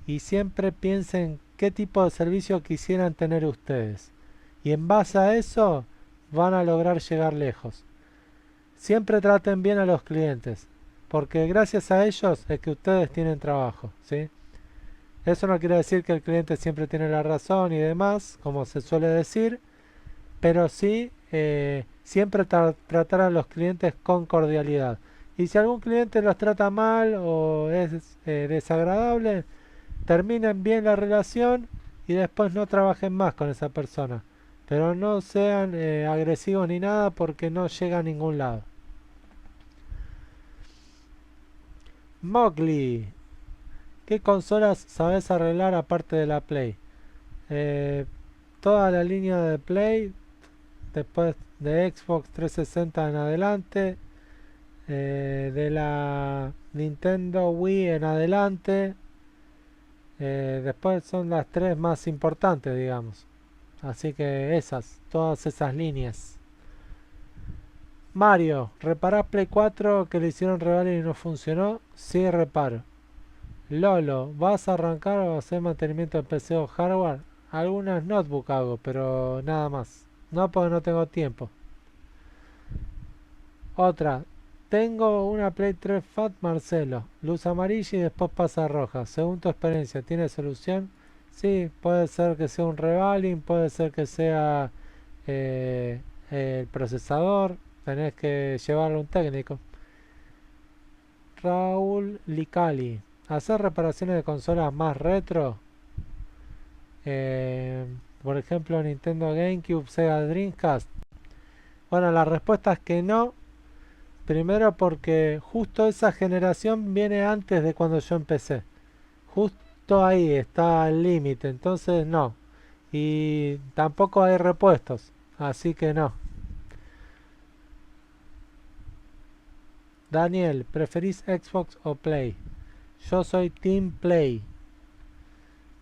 y siempre piensen qué tipo de servicio quisieran tener ustedes. Y en base a eso van a lograr llegar lejos. Siempre traten bien a los clientes, porque gracias a ellos es que ustedes tienen trabajo, ¿sí? Eso no quiere decir que el cliente siempre tiene la razón y demás, como se suele decir, pero sí siempre tratar a los clientes con cordialidad. Y si algún cliente los trata mal o es desagradable, terminen bien la relación y después no trabajen más con esa persona. Pero no sean agresivos ni nada porque no llega a ningún lado. Mowgli, ¿qué consolas sabes arreglar aparte de la Play? Eh, Toda la línea de Play, después de Xbox 360 en adelante, de la Nintendo Wii en adelante, después son las tres más importantes, digamos. Así que todas esas líneas. Mario, ¿reparás Play 4 que le hicieron regalo y no funcionó? Sí, reparo. Lolo, ¿vas a arrancar o hacer mantenimiento de PC o hardware? Algunas notebook hago, pero nada más. No porque no tengo tiempo. Otra, tengo una Play 3 Fat Marcelo, luz amarilla y después pasa roja. Según tu experiencia, ¿tiene solución? Sí, puede ser que sea un revaling, puede ser que sea eh, el procesador, tenés que llevarlo a un técnico. Raúl Licali, hacer reparaciones de consolas más retro, eh, por ejemplo Nintendo GameCube, Sega Dreamcast. Bueno, la respuesta es que no. Primero porque justo esa generación viene antes de cuando yo empecé. Justo ahí está el límite, entonces no. Y tampoco hay repuestos, así que no. Daniel, ¿preferís Xbox o Play? Yo soy Team Play,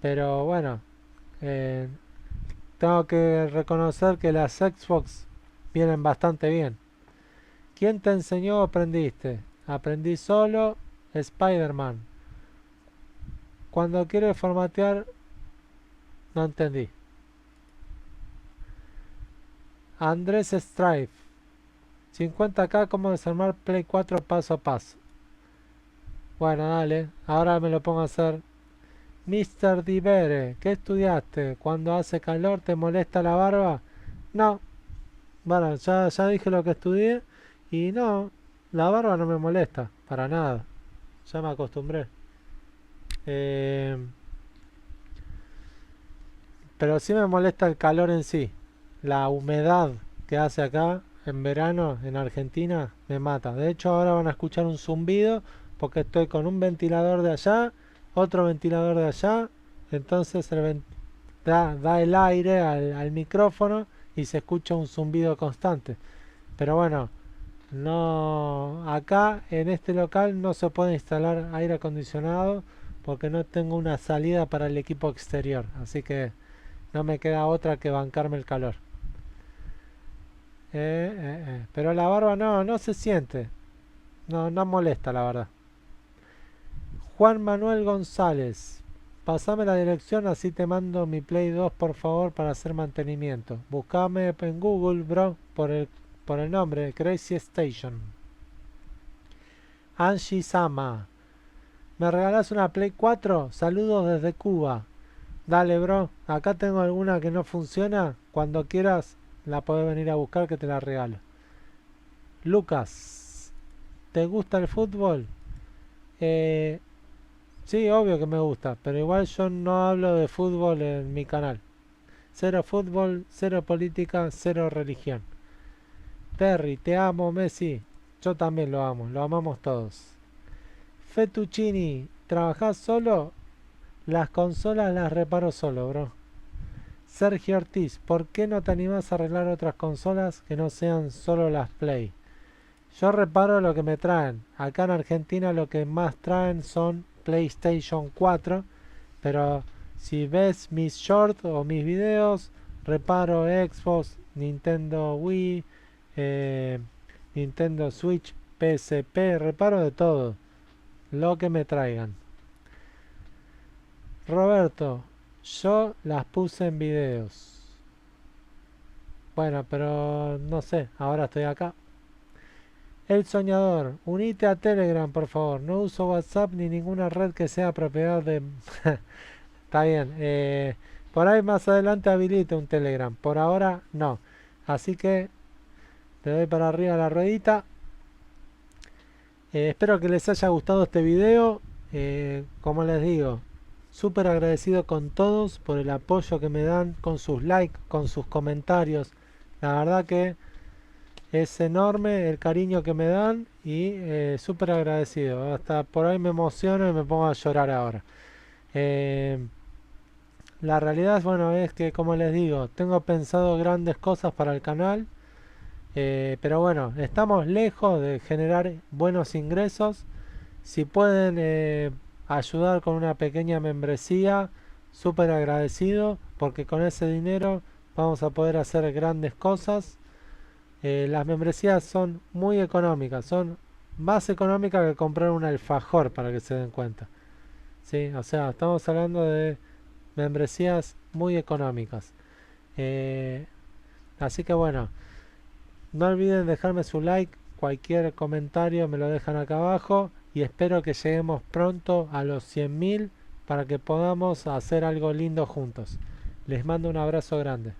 pero bueno, eh, tengo que reconocer que las Xbox vienen bastante bien. ¿Quién te enseñó o aprendiste? Aprendí solo, Spider-Man. Cuando quiero formatear, no entendí. Andrés Strife. 50k, cómo desarmar Play 4 paso a paso. Bueno, dale, ahora me lo pongo a hacer. Mr. Divere, ¿qué estudiaste? ¿Cuando hace calor te molesta la barba? No, bueno, ya dije lo que estudié y no, la barba no me molesta, para nada. Ya me acostumbré. Eh, Pero sí me molesta el calor en sí. La humedad que hace acá en verano en Argentina me mata. De hecho ahora van a escuchar un zumbido porque estoy con un ventilador de allá, otro ventilador de allá. Entonces da el aire al micrófono y se escucha un zumbido constante. Pero bueno, no, acá en este local no se puede instalar aire acondicionado porque no tengo una salida para el equipo exterior, así que no me queda otra que bancarme el calor. Pero la barba no se siente, no molesta la verdad. Juan Manuel González, pasame la dirección así te mando mi Play 2 por favor para hacer mantenimiento. Buscame en Google, bro, por el nombre, Crazy Station. Angie Sama, ¿me regalás una Play 4? Saludos desde Cuba. Dale, bro, acá tengo alguna que no funciona. Cuando quieras la podés venir a buscar que te la regalo. Lucas, ¿te gusta el fútbol? Eh, sí, obvio que me gusta, pero igual yo no hablo de fútbol en mi canal. Cero fútbol, cero política, cero religión. Terry, te amo, Messi. Yo también lo amo, lo amamos todos. Fettuccini, ¿trabajás solo? Las consolas las reparo solo, bro. Sergio Ortiz, ¿por qué no te animás a arreglar otras consolas que no sean solo las Play? Yo reparo lo que me traen. Acá en Argentina lo que más traen son PlayStation 4, pero si ves mis shorts o mis videos, reparo Xbox, Nintendo Wii, eh, Nintendo Switch, PSP, reparo de todo, lo que me traigan. Roberto, yo las puse en videos. Bueno, pero no sé, ahora estoy acá. El Soñador, unite a Telegram, por favor. No uso WhatsApp ni ninguna red que sea propiedad de... Está bien. Por ahí más adelante habilite un Telegram. Por ahora no. Así que le doy para arriba la ruedita. Espero que les haya gustado este video. Como les digo, súper agradecido con todos por el apoyo que me dan, con sus likes, con sus comentarios. La verdad que es enorme el cariño que me dan y súper agradecido. Hasta por ahí me emociono y me pongo a llorar ahora. Eh, la realidad, bueno, es que como les digo, tengo pensado grandes cosas para el canal. Pero bueno, estamos lejos de generar buenos ingresos. Si pueden ayudar con una pequeña membresía, súper agradecido porque con ese dinero vamos a poder hacer grandes cosas. Las membresías son muy económicas, son más económicas que comprar un alfajor para que se den cuenta. ¿Sí? O sea, estamos hablando de membresías muy económicas. Eh, Así que bueno, no olviden dejarme su like, cualquier comentario me lo dejan acá abajo y espero que lleguemos pronto a los 100.000 para que podamos hacer algo lindo juntos. Les mando un abrazo grande.